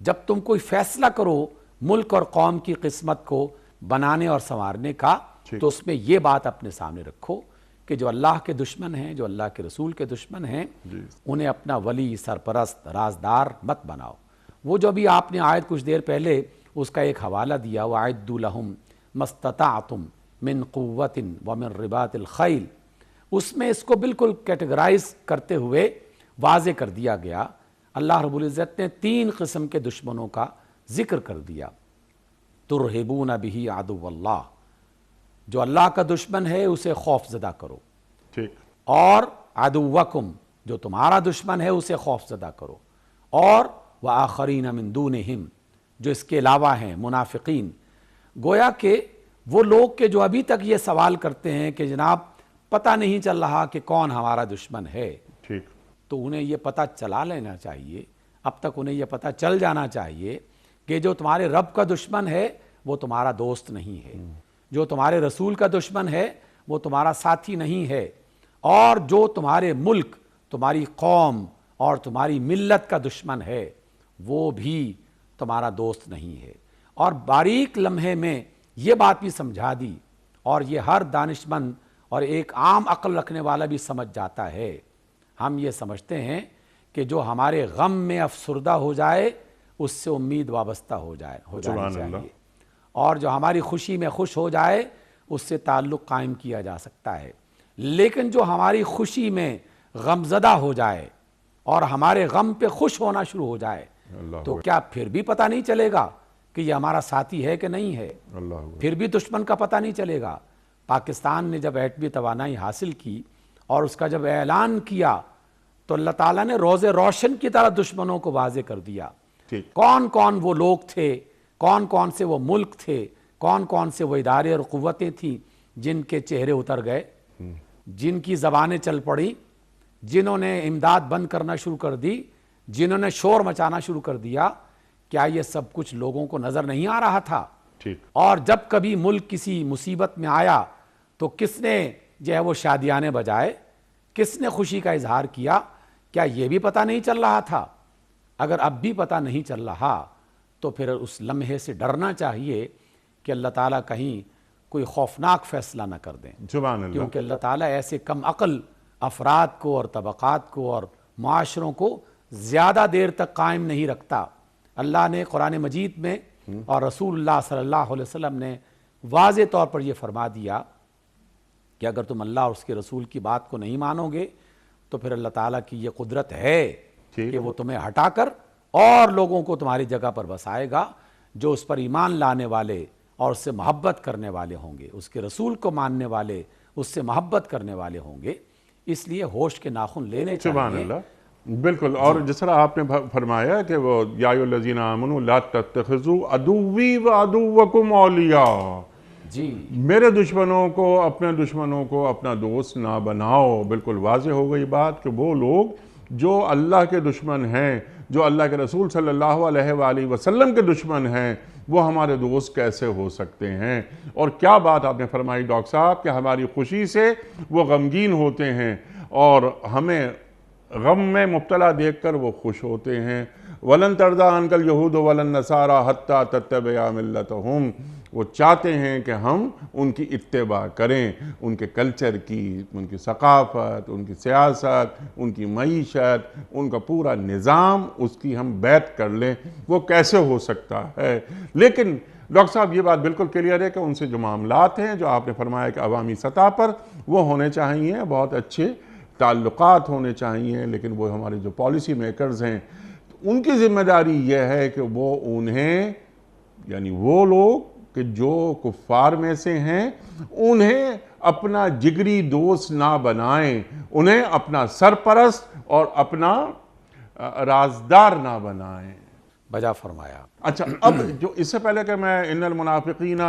جب تم کوئی فیصلہ کرو ملک اور قوم کی قسمت کو بنانے اور سنوارنے کا، تو اس میں یہ بات اپنے سامنے رکھو کہ جو اللہ کے دشمن ہیں، جو اللہ کے رسول کے دشمن ہیں، انہیں اپنا ولی، سرپرست، رازدار مت بناؤ۔ وہ جو بھی آپ نے آیت کچھ دیر پہلے اس کا ایک حوالہ دیا، وَأَعِدُّوا لَهُم مَا اسْتَطَعْتُم مِّن قُوَّةٍ وَمِن رِّبَاطِ الْخَيْلِ، اس میں اس کو بالکل کیٹیگرائز کرتے ہوئے واضح کر دیا گیا۔ اللہ رب العزت نے تین قسم کے دشمنوں کا ذکر کر دیا۔ ترہبون بہ عدو اللہ، جو اللہ کا دشمن ہے اسے خوف زدہ کرو، اور عدوکم، جو تمہارا دشمن ہے اسے خوف زدہ کرو، اور وآخرین من دونہم، جو اس کے علاوہ ہیں منافقین۔ گویا کہ وہ لوگ کہ جو ابھی تک یہ سوال کرتے ہیں کہ جناب پتہ نہیں چل رہا کہ کون ہمارا دشمن ہے، تو انہیں یہ پتہ چلا لینا چاہیے، اب تک انہیں یہ پتہ چل جانا چاہیے کہ جو تمہارے رب کا دشمن ہے وہ تمہارا دوست نہیں ہے، جو تمہارے رسول کا دشمن ہے وہ تمہارا ساتھی نہیں ہے، اور جو تمہارے ملک، تمہاری قوم اور تمہاری ملت کا دشمن ہے وہ بھی تمہارا دوست نہیں ہے۔ اور باریک لمحے میں یہ بات بھی سمجھا دی، اور یہ ہر دانشمند اور ایک عام عقل رکھنے والا بھی سمجھ جاتا ہے۔ ہم یہ سمجھتے ہیں کہ جو ہمارے غم میں افسردہ ہو جائے اس سے امید وابستہ ہو جانی چاہیے، اور جو ہماری خوشی میں خوش ہو جائے اس سے تعلق قائم کیا جا سکتا ہے، لیکن جو ہماری خوشی میں غمزدہ ہو جائے اور ہمارے غم پہ خوش ہونا شروع ہو جائے تو کیا پھر بھی پتہ نہیں چلے گا کہ یہ ہمارا ساتھی ہے کہ نہیں ہے، اللہ پھر بھی دشمن کا پتہ نہیں چلے گا۔ پاکستان نے جب ایٹمی توانائی حاصل کی اور اس کا جب اعلان کیا تو اللہ تعالیٰ نے روز روشن کی طرح دشمنوں کو واضح کر دیا، ٹھیک، کون کون وہ لوگ تھے، کون کون سے وہ ملک تھے، کون کون سے وہ ادارے اور قوتیں تھیں جن کے چہرے اتر گئے، جن کی زبانیں چل پڑی، جنہوں نے امداد بند کرنا شروع کر دی، جنہوں نے شور مچانا شروع کر دیا۔ کیا یہ سب کچھ لوگوں کو نظر نہیں آ رہا تھا؟ ٹھیک، اور جب کبھی ملک کسی مصیبت میں آیا تو کس نے جو ہے وہ شادیانے بجائے، کس نے خوشی کا اظہار کیا؟ کیا یہ بھی پتہ نہیں چل رہا تھا؟ اگر اب بھی پتہ نہیں چل رہا تو پھر اس لمحے سے ڈرنا چاہیے کہ اللہ تعالیٰ کہیں کوئی خوفناک فیصلہ نہ کر دیں، سبحان اللہ، کیونکہ اللہ تعالیٰ ایسے کم عقل افراد کو اور طبقات کو اور معاشروں کو زیادہ دیر تک قائم نہیں رکھتا۔ اللہ نے قرآن مجید میں اور رسول اللہ صلی اللہ علیہ وسلم نے واضح طور پر یہ فرما دیا کہ اگر تم اللہ اور اس کے رسول کی بات کو نہیں مانو گے تو پھر اللہ تعالیٰ کی یہ قدرت ہے کہ وہ تمہیں ہٹا کر اور لوگوں کو تمہاری جگہ پر بسائے گا جو اس پر ایمان لانے والے اور اس سے محبت کرنے والے ہوں گے، اس کے رسول کو ماننے والے، اس سے محبت کرنے والے ہوں گے۔ اس لیے ہوش کے ناخن لینے سبحان چاہیے۔ اللہ، بالکل۔ اور جس طرح آپ نے فرمایا کہ وہ یا ایھا الذین آمنوا لا تتخذوا عدوی وعدوکم اولیاء، جی میرے دشمنوں کو، اپنے دشمنوں کو اپنا دوست نہ بناؤ۔ بالکل واضح ہو گئی بات کہ وہ لوگ جو اللہ کے دشمن ہیں، جو اللہ کے رسول صلی اللہ علیہ وآلہ وسلم کے دشمن ہیں، وہ ہمارے دوست کیسے ہو سکتے ہیں؟ اور کیا بات آپ نے فرمائی ڈاکٹر صاحب کہ ہماری خوشی سے وہ غمگین ہوتے ہیں اور ہمیں غم میں مبتلا دیکھ کر وہ خوش ہوتے ہیں۔ وَلَن تَرْضَىٰ عَنْكَ الْيَهُودُ وَلَا النَّصَارَىٰ حَتَّىٰ تَتَّبِعَ مِلَّتَهُمْ، وہ چاہتے ہیں کہ ہم ان کی اتباع کریں، ان کے کلچر کی، ان کی ثقافت، ان کی سیاست، ان کی معیشت، ان کا پورا نظام، اس کی ہم بیعت کر لیں۔ وہ کیسے ہو سکتا ہے؟ لیکن ڈاکٹر صاحب یہ بات بالکل کلیئر ہے کہ ان سے جو معاملات ہیں، جو آپ نے فرمایا کہ عوامی سطح پر وہ ہونے چاہیے، بہت اچھے تعلقات ہونے چاہیے، لیکن وہ ہمارے جو پالیسی میکرز ہیں ان کی ذمہ داری یہ ہے کہ وہ انہیں، یعنی وہ لوگ کہ جو کفار میں سے ہیں، انہیں اپنا جگری دوست نہ بنائیں، انہیں اپنا سرپرست اور اپنا رازدار نہ بنائیں۔ بجا فرمایا۔ اچھا، اب جو اس سے پہلے کہ میں ان المنافقین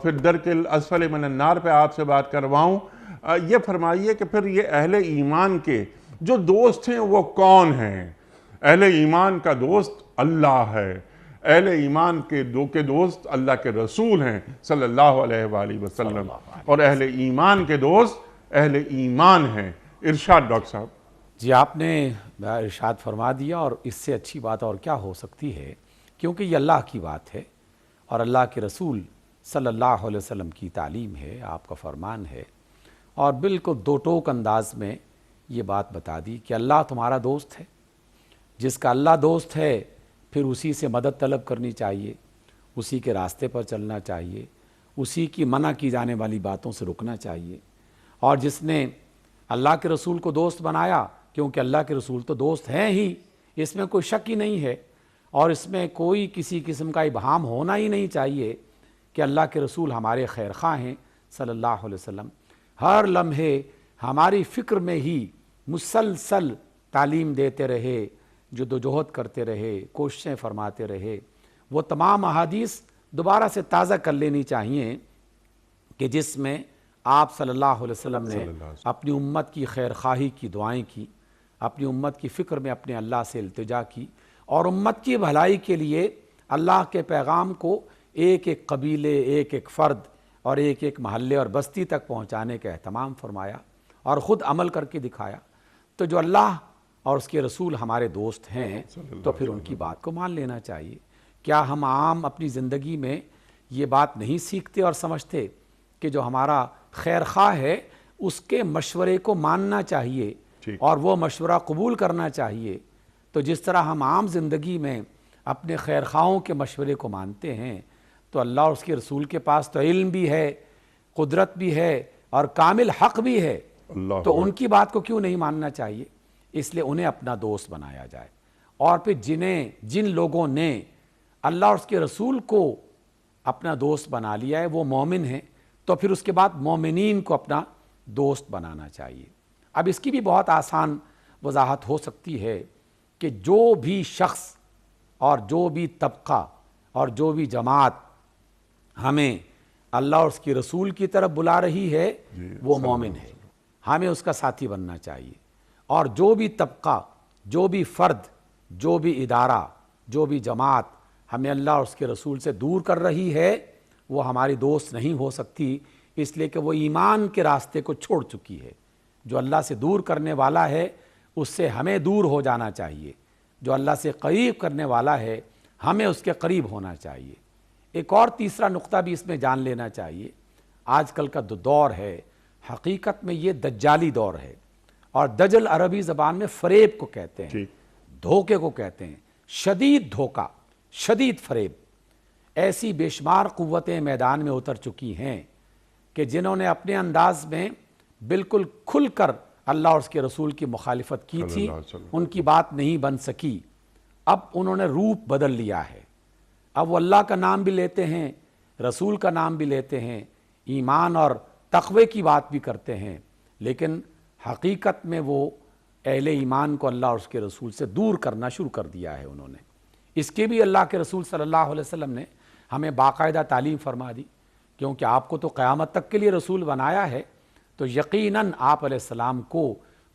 فی الدرک الاسفل من النار پہ آپ سے بات کرواؤں، یہ فرمائیے کہ پھر یہ اہل ایمان کے جو دوست ہیں وہ کون ہیں؟ اہل ایمان کا دوست اللہ ہے، اہل ایمان کے دوست اللہ کے رسول ہیں صلی اللہ علیہ وآلہ وسلم، اور اہل ایمان کے دوست اہل ایمان ہیں۔ ارشاد ڈاکٹر صاحب۔ جی آپ نے ارشاد فرما دیا، اور اس سے اچھی بات اور کیا ہو سکتی ہے، کیونکہ یہ اللہ کی بات ہے اور اللہ کے رسول صلی اللہ علیہ وسلم کی تعلیم ہے، آپ کا فرمان ہے، اور بالکل دو ٹوک انداز میں یہ بات بتا دی کہ اللہ تمہارا دوست ہے۔ جس کا اللہ دوست ہے پھر اسی سے مدد طلب کرنی چاہیے، اسی کے راستے پر چلنا چاہیے، اسی کی منع کی جانے والی باتوں سے رکنا چاہیے۔ اور جس نے اللہ کے رسول کو دوست بنایا، کیونکہ اللہ کے رسول تو دوست ہیں ہی، اس میں کوئی شک ہی نہیں ہے، اور اس میں کوئی کسی قسم کا ابہام ہونا ہی نہیں چاہیے کہ اللہ کے رسول ہمارے خیر خواہ ہیں صلی اللہ علیہ وسلم۔ ہر لمحے ہماری فکر میں ہی مسلسل تعلیم دیتے رہے، جدوجہد کرتے رہے، کوششیں فرماتے رہے۔ وہ تمام احادیث دوبارہ سے تازہ کر لینی چاہیے کہ جس میں آپ صلی اللہ علیہ وسلم نے اپنی امت کی خیر خواہی کی دعائیں کی، اپنی امت کی فکر میں اپنے اللہ سے التجا کی، اور امت کی بھلائی کے لیے اللہ کے پیغام کو ایک ایک قبیلے، ایک ایک فرد اور ایک ایک محلے اور بستی تک پہنچانے کا اہتمام فرمایا اور خود عمل کر کے دکھایا۔ تو جو اللہ اور اس کے رسول ہمارے دوست ہیں تو پھر ان کی بات کو مان لینا چاہیے۔ کیا ہم عام اپنی زندگی میں یہ بات نہیں سیکھتے اور سمجھتے کہ جو ہمارا خیر خواہ ہے اس کے مشورے کو ماننا چاہیے اور وہ مشورہ قبول کرنا چاہیے؟ تو جس طرح ہم عام زندگی میں اپنے خیر خواہوں کے مشورے کو مانتے ہیں، تو اللہ اور اس کے رسول کے پاس تو علم بھی ہے، قدرت بھی ہے اور کامل حق بھی ہے، تو ان کی بات کو کیوں نہیں ماننا چاہیے؟ اس لیے انہیں اپنا دوست بنایا جائے۔ اور پھر جن لوگوں نے اللہ اور اس کے رسول کو اپنا دوست بنا لیا ہے، وہ مومن ہیں، تو پھر اس کے بعد مومنین کو اپنا دوست بنانا چاہیے۔ اب اس کی بھی بہت آسان وضاحت ہو سکتی ہے کہ جو بھی شخص اور جو بھی طبقہ اور جو بھی جماعت ہمیں اللہ اور اس کی رسول کی طرف بلا رہی ہے وہ مومن ہے، ہمیں اس کا ساتھی بننا چاہیے۔ اور جو بھی طبقہ، جو بھی فرد، جو بھی ادارہ، جو بھی جماعت ہمیں اللہ اور اس کے رسول سے دور کر رہی ہے وہ ہماری دوست نہیں ہو سکتی، اس لیے کہ وہ ایمان کے راستے کو چھوڑ چکی ہے۔ جو اللہ سے دور کرنے والا ہے اس سے ہمیں دور ہو جانا چاہیے، جو اللہ سے قریب کرنے والا ہے ہمیں اس کے قریب ہونا چاہیے۔ ایک اور تیسرا نقطہ بھی اس میں جان لینا چاہیے، آج کل کا دور ہے حقیقت میں یہ دجالی دور ہے، اور دجل عربی زبان میں فریب کو کہتے ہیں، دھوکے کو کہتے ہیں، شدید دھوکہ، شدید فریب۔ ایسی بے شمار قوتیں میدان میں اتر چکی ہیں کہ جنہوں نے اپنے انداز میں بالکل کھل کر اللہ اور اس کے رسول کی مخالفت کی تھی، ان کی بات نہیں بن سکی، اب انہوں نے روپ بدل لیا ہے۔ اب وہ اللہ کا نام بھی لیتے ہیں، رسول کا نام بھی لیتے ہیں، ایمان اور تقوی کی بات بھی کرتے ہیں، لیکن حقیقت میں وہ اہل ایمان کو اللہ اور اس کے رسول سے دور کرنا شروع کر دیا ہے انہوں نے۔ اس کے بھی اللہ کے رسول صلی اللہ علیہ وسلم نے ہمیں باقاعدہ تعلیم فرما دی، کیونکہ آپ کو تو قیامت تک کے لیے رسول بنایا ہے، تو یقیناً آپ علیہ السلام کو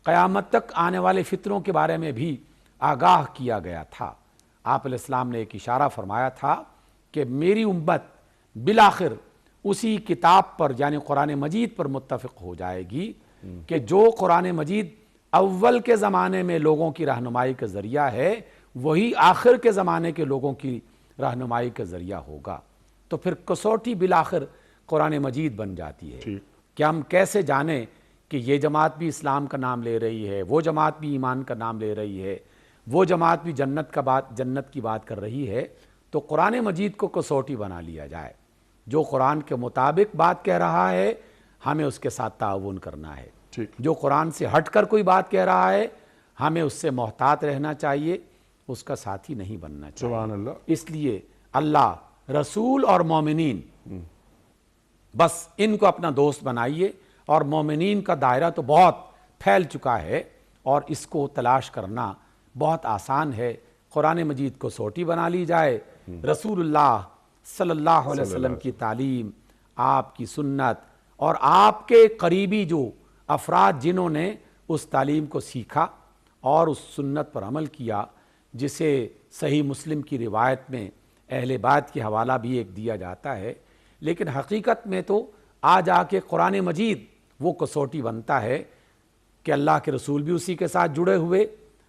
قیامت تک آنے والے فتنوں کے بارے میں بھی آگاہ کیا گیا تھا۔ آپ علیہ السلام نے ایک اشارہ فرمایا تھا کہ میری امت بالآخر اسی کتاب پر یعنی قرآن مجید پر متفق ہو جائے گی کہ جو قرآن مجید اول کے زمانے میں لوگوں کی رہنمائی کا ذریعہ ہے وہی آخر کے زمانے کے لوگوں کی رہنمائی کا ذریعہ ہوگا۔ تو پھر کسوٹی بالآخر قرآن مجید بن جاتی ہے کہ ہم کیسے جانیں کہ یہ جماعت بھی اسلام کا نام لے رہی ہے، وہ جماعت بھی ایمان کا نام لے رہی ہے، وہ جماعت بھی جنت کی بات کر رہی ہے۔ تو قرآن مجید کو کسوٹی بنا لیا جائے، جو قرآن کے مطابق بات کہہ رہا ہے ہمیں اس کے ساتھ تعاون کرنا ہے، جو قرآن سے ہٹ کر کوئی بات کہہ رہا ہے ہمیں اس سے محتاط رہنا چاہیے، اس کا ساتھی نہیں بننا چاہیے۔ سبحان اللہ۔ اس لیے اللہ، رسول اور مومنین، بس ان کو اپنا دوست بنائیے، اور مومنین کا دائرہ تو بہت پھیل چکا ہے اور اس کو تلاش کرنا بہت آسان ہے۔ قرآن مجید کو سوٹی بنا لی جائے، رسول اللہ صلی اللہ علیہ وسلم کی تعلیم، آپ کی سنت اور آپ کے قریبی جو افراد جنہوں نے اس تعلیم کو سیکھا اور اس سنت پر عمل کیا، جسے صحیح مسلم کی روایت میں اہل بیت کی حوالہ بھی ایک دیا جاتا ہے، لیکن حقیقت میں تو آج آ کے قرآن مجید وہ کسوٹی بنتا ہے کہ اللہ کے رسول بھی اسی کے ساتھ جڑے ہوئے،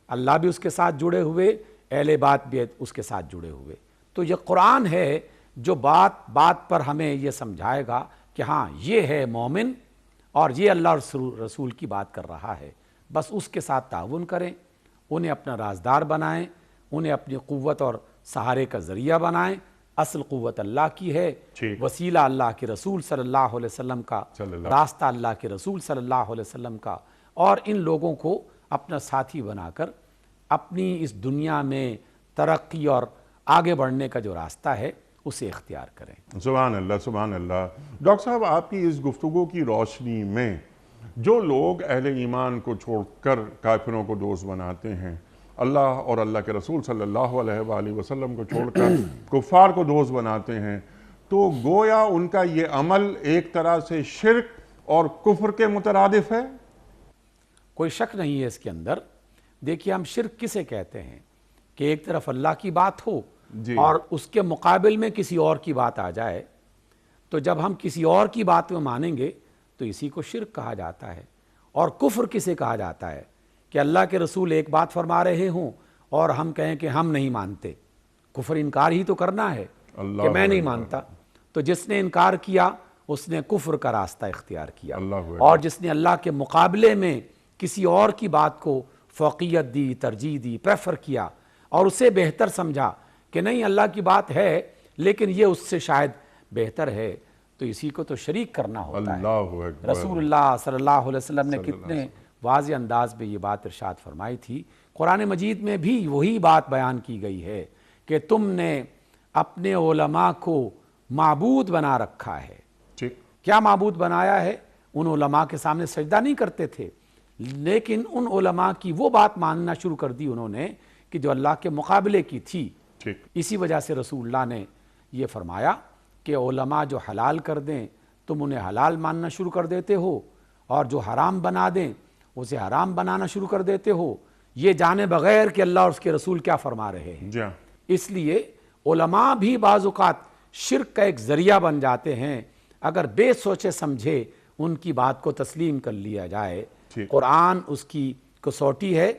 اللہ بھی اس کے ساتھ جڑے ہوئے، اہل بیت بھی اس کے ساتھ جڑے ہوئے۔ تو یہ قرآن ہے جو بات بات پر ہمیں یہ سمجھائے گا کہ ہاں یہ ہے مومن اور یہ اللہ اور رسول کی بات کر رہا ہے، بس اس کے ساتھ تعاون کریں، انہیں اپنا رازدار بنائیں، انہیں اپنی قوت اور سہارے کا ذریعہ بنائیں۔ اصل قوت اللہ کی ہے، وسیلہ اللہ کے رسول صلی اللہ علیہ وسلم کا، راستہ اللہ کے رسول صلی اللہ علیہ وسلم کا، اور ان لوگوں کو اپنا ساتھی بنا کر اپنی اس دنیا میں ترقی اور آگے بڑھنے کا جو راستہ ہے اسے اختیار کریں۔ سبحان اللہ، سبحان اللہ۔ ڈاکٹر صاحب، آپ کی اس گفتگو کی روشنی میں جو لوگ اہل ایمان کو چھوڑ کر کافروں کو دوست بناتے ہیں، اللہ اور اللہ کے رسول صلی اللہ علیہ وآلہ وسلم کو چھوڑ کر کفار کو دوست بناتے ہیں، تو گویا ان کا یہ عمل ایک طرح سے شرک اور کفر کے مترادف ہے؟ کوئی شک نہیں ہے اس کے اندر۔ دیکھیے، ہم شرک کسے کہتے ہیں کہ ایک طرف اللہ کی بات ہو اور اس کے مقابل میں کسی اور کی بات آ جائے، تو جب ہم کسی اور کی بات میں مانیں گے تو اسی کو شرک کہا جاتا ہے۔ اور کفر کسے کہا جاتا ہے کہ اللہ کے رسول ایک بات فرما رہے ہوں اور ہم کہیں کہ ہم نہیں مانتے، کفر انکار ہی تو کرنا ہے کہ میں نہیں مانتا۔ تو جس نے انکار کیا اس نے کفر کا راستہ اختیار کیا، اور جس نے اللہ کے مقابلے میں کسی اور کی بات کو فوقیت دی، ترجیح دی، پریفر کیا اور اسے بہتر سمجھا کہ نہیں اللہ کی بات ہے لیکن یہ اس سے شاید بہتر ہے، تو اسی کو تو شریک کرنا ہوتا ہے۔ رسول اللہ صلی اللہ علیہ وسلم نے کتنے واضح انداز میں یہ بات ارشاد فرمائی تھی۔ قرآن مجید میں بھی وہی بات بیان کی گئی ہے کہ تم نے اپنے علماء کو معبود بنا رکھا ہے۔ ٹھیک، کیا معبود بنایا ہے؟ ان علماء کے سامنے سجدہ نہیں کرتے تھے، لیکن ان علماء کی وہ بات ماننا شروع کر دی انہوں نے کہ جو اللہ کے مقابلے کی تھی۔ ٹھیک، اسی وجہ سے رسول اللہ نے یہ فرمایا کہ علماء جو حلال کر دیں تم انہیں حلال ماننا شروع کر دیتے ہو، اور جو حرام بنا دیں اسے حرام بنانا شروع کر دیتے ہو، یہ جانے بغیر کہ اللہ اور اس کے رسول کیا فرما رہے ہیں۔ جی ہاں، اس لیے علماء بھی بعض اوقات شرک کا ایک ذریعہ بن جاتے ہیں اگر بے سوچے سمجھے ان کی بات کو تسلیم کر لیا جائے۔ ٹھیک، قرآن اس کی کسوٹی ہے،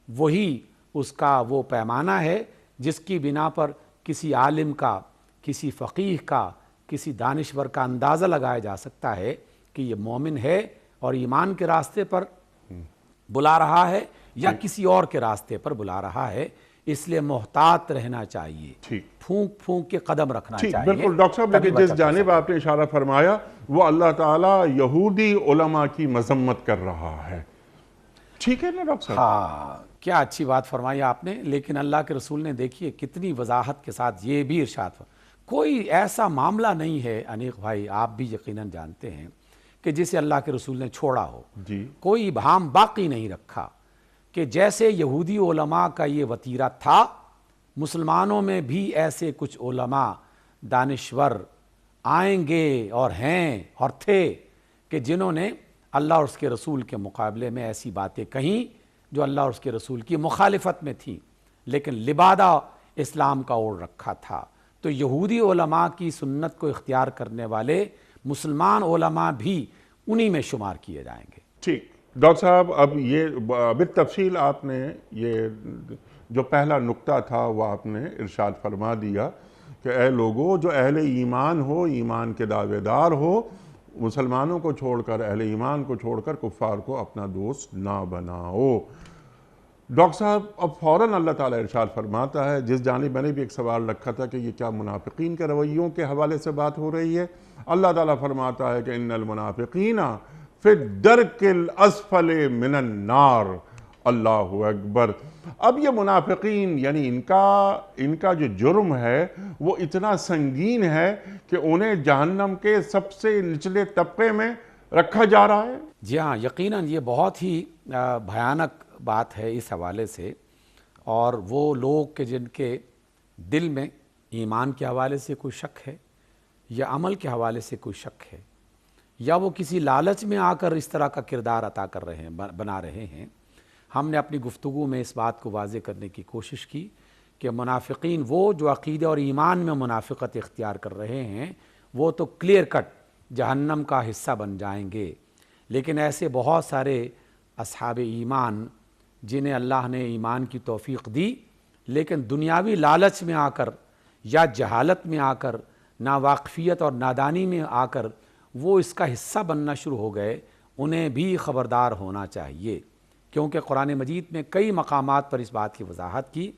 وہی اس کا وہ پیمانہ ہے جس کی بنا پر کسی عالم کا، کسی فقیہ کا، کسی دانشور کا اندازہ لگایا جا سکتا ہے کہ یہ مومن ہے اور ایمان کے راستے پر بلا رہا ہے یا کسی اور کے راستے پر بلا رہا ہے۔ اس لیے محتاط رہنا چاہیے، ٹھیک، پھونک پھونک کے قدم رکھنا ٹھیک، چاہیے۔ بالکل ڈاکٹر صاحب، تبھی لیکن جس بچت ہو جانب آپ نے اشارہ فرمایا وہ اللہ تعالیٰ یہودی علماء کی مذمت کر رہا ہے، ٹھیک ہے نا ڈاکٹر صاحب؟ ہاں، کیا اچھی بات فرمائی آپ نے۔ لیکن اللہ کے رسول نے دیکھیے کتنی وضاحت کے ساتھ یہ بھی ارشاد کوئی ایسا معاملہ نہیں ہے انیق بھائی، آپ بھی یقیناً جانتے ہیں کہ جسے اللہ کے رسول نے چھوڑا ہو، جی، کوئی ابہام باقی نہیں رکھا کہ جیسے یہودی علماء کا یہ وتیرہ تھا، مسلمانوں میں بھی ایسے کچھ علماء دانشور آئیں گے اور ہیں اور تھے کہ جنہوں نے اللہ اور اس کے رسول کے مقابلے میں ایسی باتیں کہیں جو اللہ اور اس کے رسول کی مخالفت میں تھیں، لیکن لبادہ اسلام کا اوڑھ رکھا تھا۔ تو یہودی علماء کی سنت کو اختیار کرنے والے مسلمان علماء بھی انہی میں شمار کیے جائیں گے۔ ٹھیک، ڈاکٹر صاحب، اب یہ بالتفصیل آپ نے یہ جو پہلا نقطہ تھا وہ آپ نے ارشاد فرما دیا کہ اے لوگو جو اہل ایمان ہو، ایمان کے دعوے دار ہو، مسلمانوں کو چھوڑ کر، اہل ایمان کو چھوڑ کر کفار کو اپنا دوست نہ بناؤ۔ ڈاکٹر صاحب، اب فوراً اللہ تعالیٰ ارشاد فرماتا ہے، جس جانب میں نے بھی ایک سوال رکھا تھا کہ یہ کیا منافقین کے رویوں کے حوالے سے بات ہو رہی ہے، اللہ تعالیٰ فرماتا ہے کہ ان المنافقین فی الدرک الاسفل من النار، اللہ اکبر۔ اب یہ منافقین یعنی ان کا جو جرم ہے وہ اتنا سنگین ہے کہ انہیں جہنم کے سب سے نچلے طبقے میں رکھا جا رہا ہے۔ جی ہاں، یقیناً یہ بہت ہی بھیانک بات ہے اس حوالے سے، اور وہ لوگ کہ جن کے دل میں ایمان کے حوالے سے کوئی شک ہے یا عمل کے حوالے سے کوئی شک ہے، یا وہ کسی لالچ میں آ کر اس طرح کا کردار عطا کر رہے ہیں، بنا رہے ہیں۔ ہم نے اپنی گفتگو میں اس بات کو واضح کرنے کی کوشش کی کہ منافقین وہ جو عقیدہ اور ایمان میں منافقت اختیار کر رہے ہیں وہ تو کلیئر کٹ جہنم کا حصہ بن جائیں گے، لیکن ایسے بہت سارے اصحاب ایمان جنہیں اللہ نے ایمان کی توفیق دی لیکن دنیاوی لالچ میں آ کر یا جہالت میں آ کر، ناواقفیت اور نادانی میں آ کر وہ اس کا حصہ بننا شروع ہو گئے، انہیں بھی خبردار ہونا چاہیے، کیونکہ قرآن مجید میں کئی مقامات پر اس بات کی وضاحت کی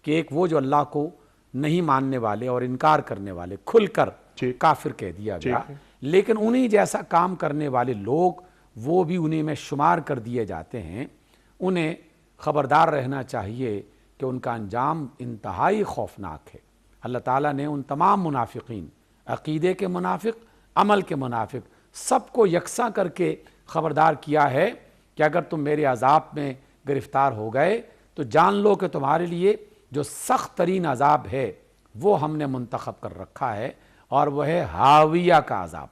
کہ ایک وہ جو اللہ کو نہیں ماننے والے اور انکار کرنے والے کھل کر کافر کہہ دیا گیا، لیکن انہی جیسا کام کرنے والے لوگ وہ بھی انہی میں شمار کر دیے جاتے ہیں۔ انہیں خبردار رہنا چاہیے کہ ان کا انجام انتہائی خوفناک ہے۔ اللہ تعالیٰ نے ان تمام منافقین، عقیدے کے منافق، عمل کے منافق، سب کو یکساں کر کے خبردار کیا ہے کہ اگر تم میرے عذاب میں گرفتار ہو گئے تو جان لو کہ تمہارے لیے جو سخت ترین عذاب ہے وہ ہم نے منتخب کر رکھا ہے، اور وہ ہے ہاویہ کا عذاب۔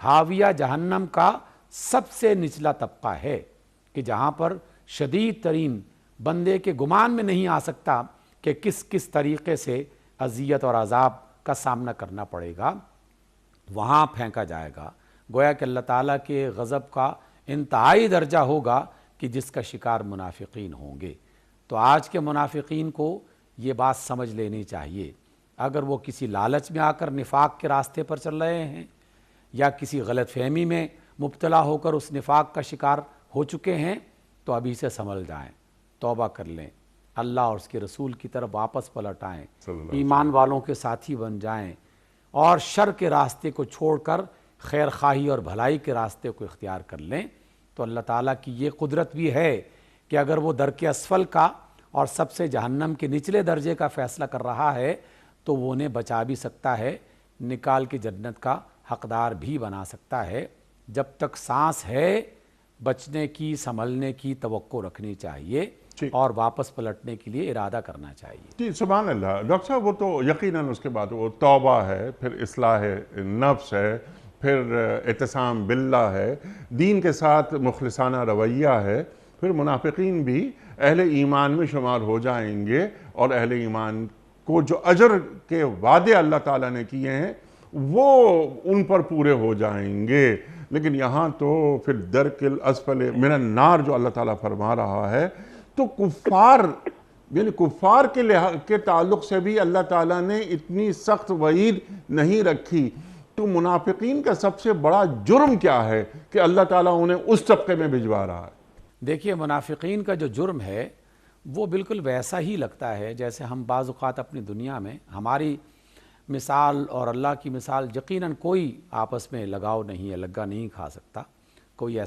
ہاویہ جہنم کا سب سے نچلا طبقہ ہے کہ جہاں پر شدید ترین بندے کے گمان میں نہیں آ سکتا کہ کس کس طریقے سے اذیت اور عذاب کا سامنا کرنا پڑے گا، وہاں پھینکا جائے گا۔ گویا کہ اللہ تعالیٰ کے غضب کا انتہائی درجہ ہوگا کہ جس کا شکار منافقین ہوں گے۔ تو آج کے منافقین کو یہ بات سمجھ لینی چاہیے، اگر وہ کسی لالچ میں آ کر نفاق کے راستے پر چل رہے ہیں یا کسی غلط فہمی میں مبتلا ہو کر اس نفاق کا شکار ہو چکے ہیں تو ابھی سے سنبھل جائیں، توبہ کر لیں، اللہ اور اس کے رسول کی طرف واپس پلٹ آئیں، ایمان والوں کے ساتھی بن جائیں، اور شر کے راستے کو چھوڑ کر خیر خواہی اور بھلائی کے راستے کو اختیار کر لیں۔ تو اللہ تعالیٰ کی یہ قدرت بھی ہے کہ اگر وہ درک اسفل کا اور سب سے جہنم کے نچلے درجے کا فیصلہ کر رہا ہے تو وہ انہیں بچا بھی سکتا ہے، نکال کے جنت کا حقدار بھی بنا سکتا ہے۔ جب تک سانس ہے بچنے کی، سنبھلنے کی توقع رکھنی چاہیے اور واپس پلٹنے کے لیے ارادہ کرنا چاہیے۔ جی سبحان اللہ ڈاکٹر صاحب، وہ تو یقیناً اس کے بعد وہ توبہ ہے، پھر اصلاح نفس ہے، پھر اعتصام باللہ ہے، دین کے ساتھ مخلصانہ رویہ ہے، پھر منافقین بھی اہل ایمان میں شمار ہو جائیں گے، اور اہل ایمان کو جو اجر کے وعدے اللہ تعالیٰ نے کیے ہیں وہ ان پر پورے ہو جائیں گے۔ لیکن یہاں تو پھر درک الاسفل من النار جو اللہ تعالیٰ فرما رہا ہے، تو کفار یعنی کفار کے تعلق سے بھی اللہ تعالیٰ نے اتنی سخت وعید نہیں رکھی، تو منافقین کا سب سے بڑا جرم کیا ہے کہ اللہ تعالیٰ انہیں اس طبقے میں بھجوا رہا ہے؟ دیکھیے منافقین کا جو جرم ہے وہ بالکل ویسا ہی لگتا ہے جیسے ہم بعض اوقات اپنی دنیا میں، ہماری مثال اور اللہ کی مثال یقیناً کوئی آپس میں لگاؤ نہیں ہے، لگا نہیں کھا سکتا، کوئی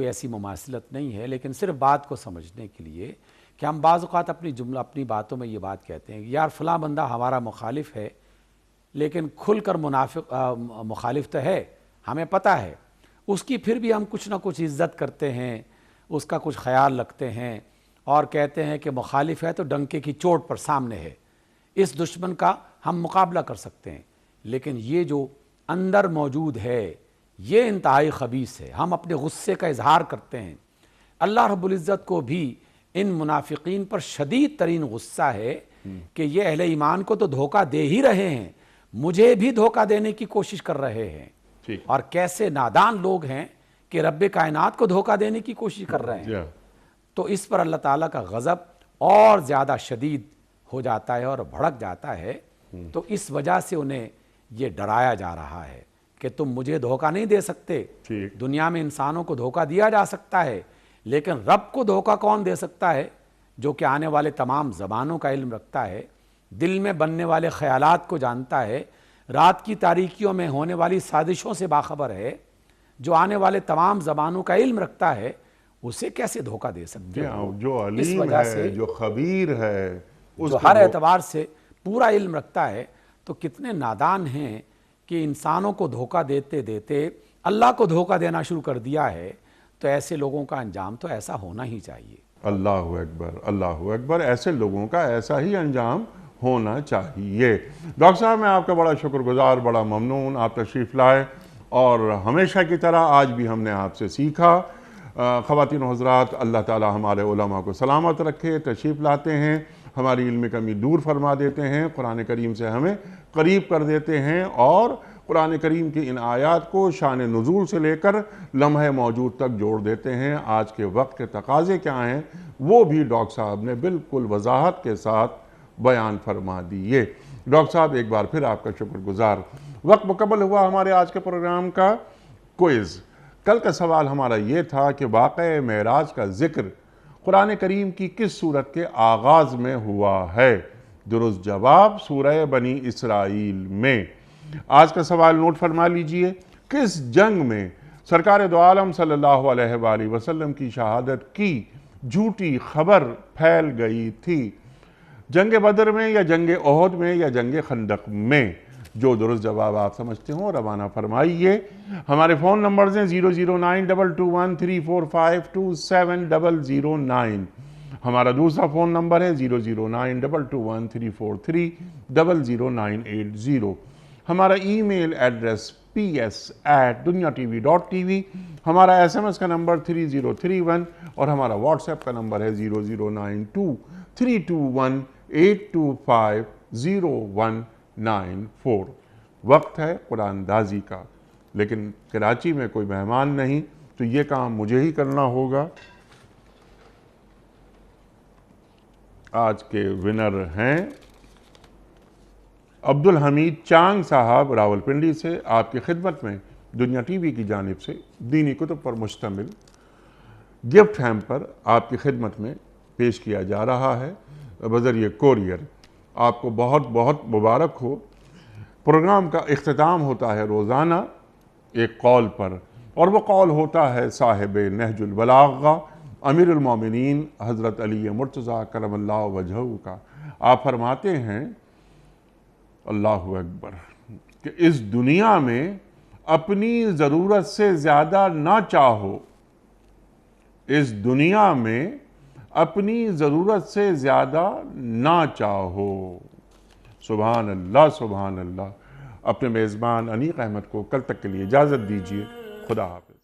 ایسی مماثلت نہیں ہے، لیکن صرف بات کو سمجھنے کے لیے کہ ہم بعض اوقات اپنی باتوں میں یہ بات کہتے ہیں کہ یار فلاں بندہ ہمارا مخالف ہے، لیکن کھل کر مخالف تو ہے، ہمیں پتہ ہے، اس کی پھر بھی ہم کچھ نہ کچھ عزت کرتے ہیں، اس کا کچھ خیال رکھتے ہیں اور کہتے ہیں کہ مخالف ہے تو ڈنکے کی چوٹ پر سامنے ہے، اس دشمن کا ہم مقابلہ کر سکتے ہیں۔ لیکن یہ جو اندر موجود ہے یہ انتہائی خبیث ہے، ہم اپنے غصے کا اظہار کرتے ہیں۔ اللہ رب العزت کو بھی ان منافقین پر شدید ترین غصہ ہے کہ یہ اہل ایمان کو تو دھوکہ دے ہی رہے ہیں، مجھے بھی دھوکہ دینے کی کوشش کر رہے ہیں، اور کیسے نادان لوگ ہیں کہ رب کائنات کو دھوکہ دینے کی کوشش کر رہے ہیں۔ تو اس پر اللہ تعالیٰ کا غضب اور زیادہ شدید ہو جاتا ہے اور بھڑک جاتا ہے، تو اس وجہ سے انہیں یہ ڈرایا جا رہا ہے کہ تم مجھے دھوکہ نہیں دے سکتے۔ دنیا میں انسانوں کو دھوکہ دیا جا سکتا ہے، لیکن رب کو دھوکہ کون دے سکتا ہے؟ جو کہ آنے والے تمام زمانوں کا علم رکھتا ہے، دل میں بننے والے خیالات کو جانتا ہے، رات کی تاریکیوں میں ہونے والی سازشوں سے باخبر ہے، جو آنے والے تمام زمانوں کا علم رکھتا ہے، اسے کیسے دھوکہ دے سکتے ہو؟ جو علیم ہے، جو خبیر ہے، جو ہر اعتبار سے پورا علم رکھتا ہے، تو کتنے نادان ہیں کہ انسانوں کو دھوکہ دیتے دیتے اللہ کو دھوکہ دینا شروع کر دیا ہے۔ تو ایسے لوگوں کا انجام تو ایسا ہونا ہی چاہیے۔ اللہ اکبر، اللہ اکبر، ایسے لوگوں کا ایسا ہی انجام ہونا چاہیے۔ ڈاکٹر صاحب میں آپ کا بڑا شکر گزار، بڑا ممنون، آپ تشریف لائے، اور ہمیشہ کی طرح آج بھی ہم نے آپ سے سیکھا۔ خواتین و حضرات، اللہ تعالی ہمارے علماء کو سلامت رکھے، تشریف لاتے ہیں، ہماری علم کمی دور فرما دیتے ہیں، قرآن کریم سے ہمیں قریب کر دیتے ہیں، اور قرآن کریم کی ان آیات کو شان نزول سے لے کر لمحہ موجود تک جوڑ دیتے ہیں۔ آج کے وقت کے تقاضے کیا ہیں وہ بھی ڈاکٹر صاحب نے بالکل وضاحت کے ساتھ بیان فرما دیے۔ ڈاکٹر صاحب ایک بار پھر آپ کا شکر گزار۔ وقت مکمل ہوا ہمارے آج کے پروگرام کا۔ کوئز کل کا سوال ہمارا یہ تھا کہ واقعہ معراج کا ذکر قرآن کریم کی کس سورت کے آغاز میں ہوا ہے؟ درست جواب سورہ بنی اسرائیل میں۔ آج کا سوال نوٹ فرما لیجئے، کس جنگ میں سرکار دو عالم صلی اللہ علیہ وآلہ وسلم کی شہادت کی جھوٹی خبر پھیل گئی تھی؟ جنگ بدر میں، یا جنگ احد میں، یا جنگ خندق میں؟ جو درست جواب آپ سمجھتے ہوں روانہ فرمائیے۔ ہمارے فون نمبرز ہیں 009221345270009، ہمارا دوسرا فون نمبر ہے 009221343000980، ہمارا ای میل ایڈریس ps@duniatv.tv، ہمارا SMS کا نمبر 3031، اور ہمارا واٹس ایپ کا نمبر ہے 0092321825019 وقت ہے قرآن دازی کا، لیکن کراچی میں کوئی مہمان نہیں، تو یہ کام مجھے ہی کرنا ہوگا۔ آج کے ونر ہیں عبدالحمید چانگ صاحب راولپنڈی سے۔ آپ کی خدمت میں دنیا ٹی وی کی جانب سے دینی کتب پر مشتمل گفٹ ہیمپر آپ کی خدمت میں پیش کیا جا رہا ہے بذریعہ کوریئر۔ آپ کو بہت بہت مبارک ہو۔ پروگرام کا اختتام ہوتا ہے روزانہ ایک قول پر، اور وہ قول ہوتا ہے صاحب نہج البلاغہ امیر المومنین حضرت علی مرتضیٰ کرم اللہ وجہہ کا۔ آپ فرماتے ہیں اللہ اکبر، کہ اس دنیا میں اپنی ضرورت سے زیادہ نہ چاہو، اس دنیا میں اپنی ضرورت سے زیادہ نہ چاہو۔ سبحان اللہ، سبحان اللہ۔ اپنے میزبان انیق احمد کو کل تک کے لیے اجازت دیجیے۔ خدا حافظ۔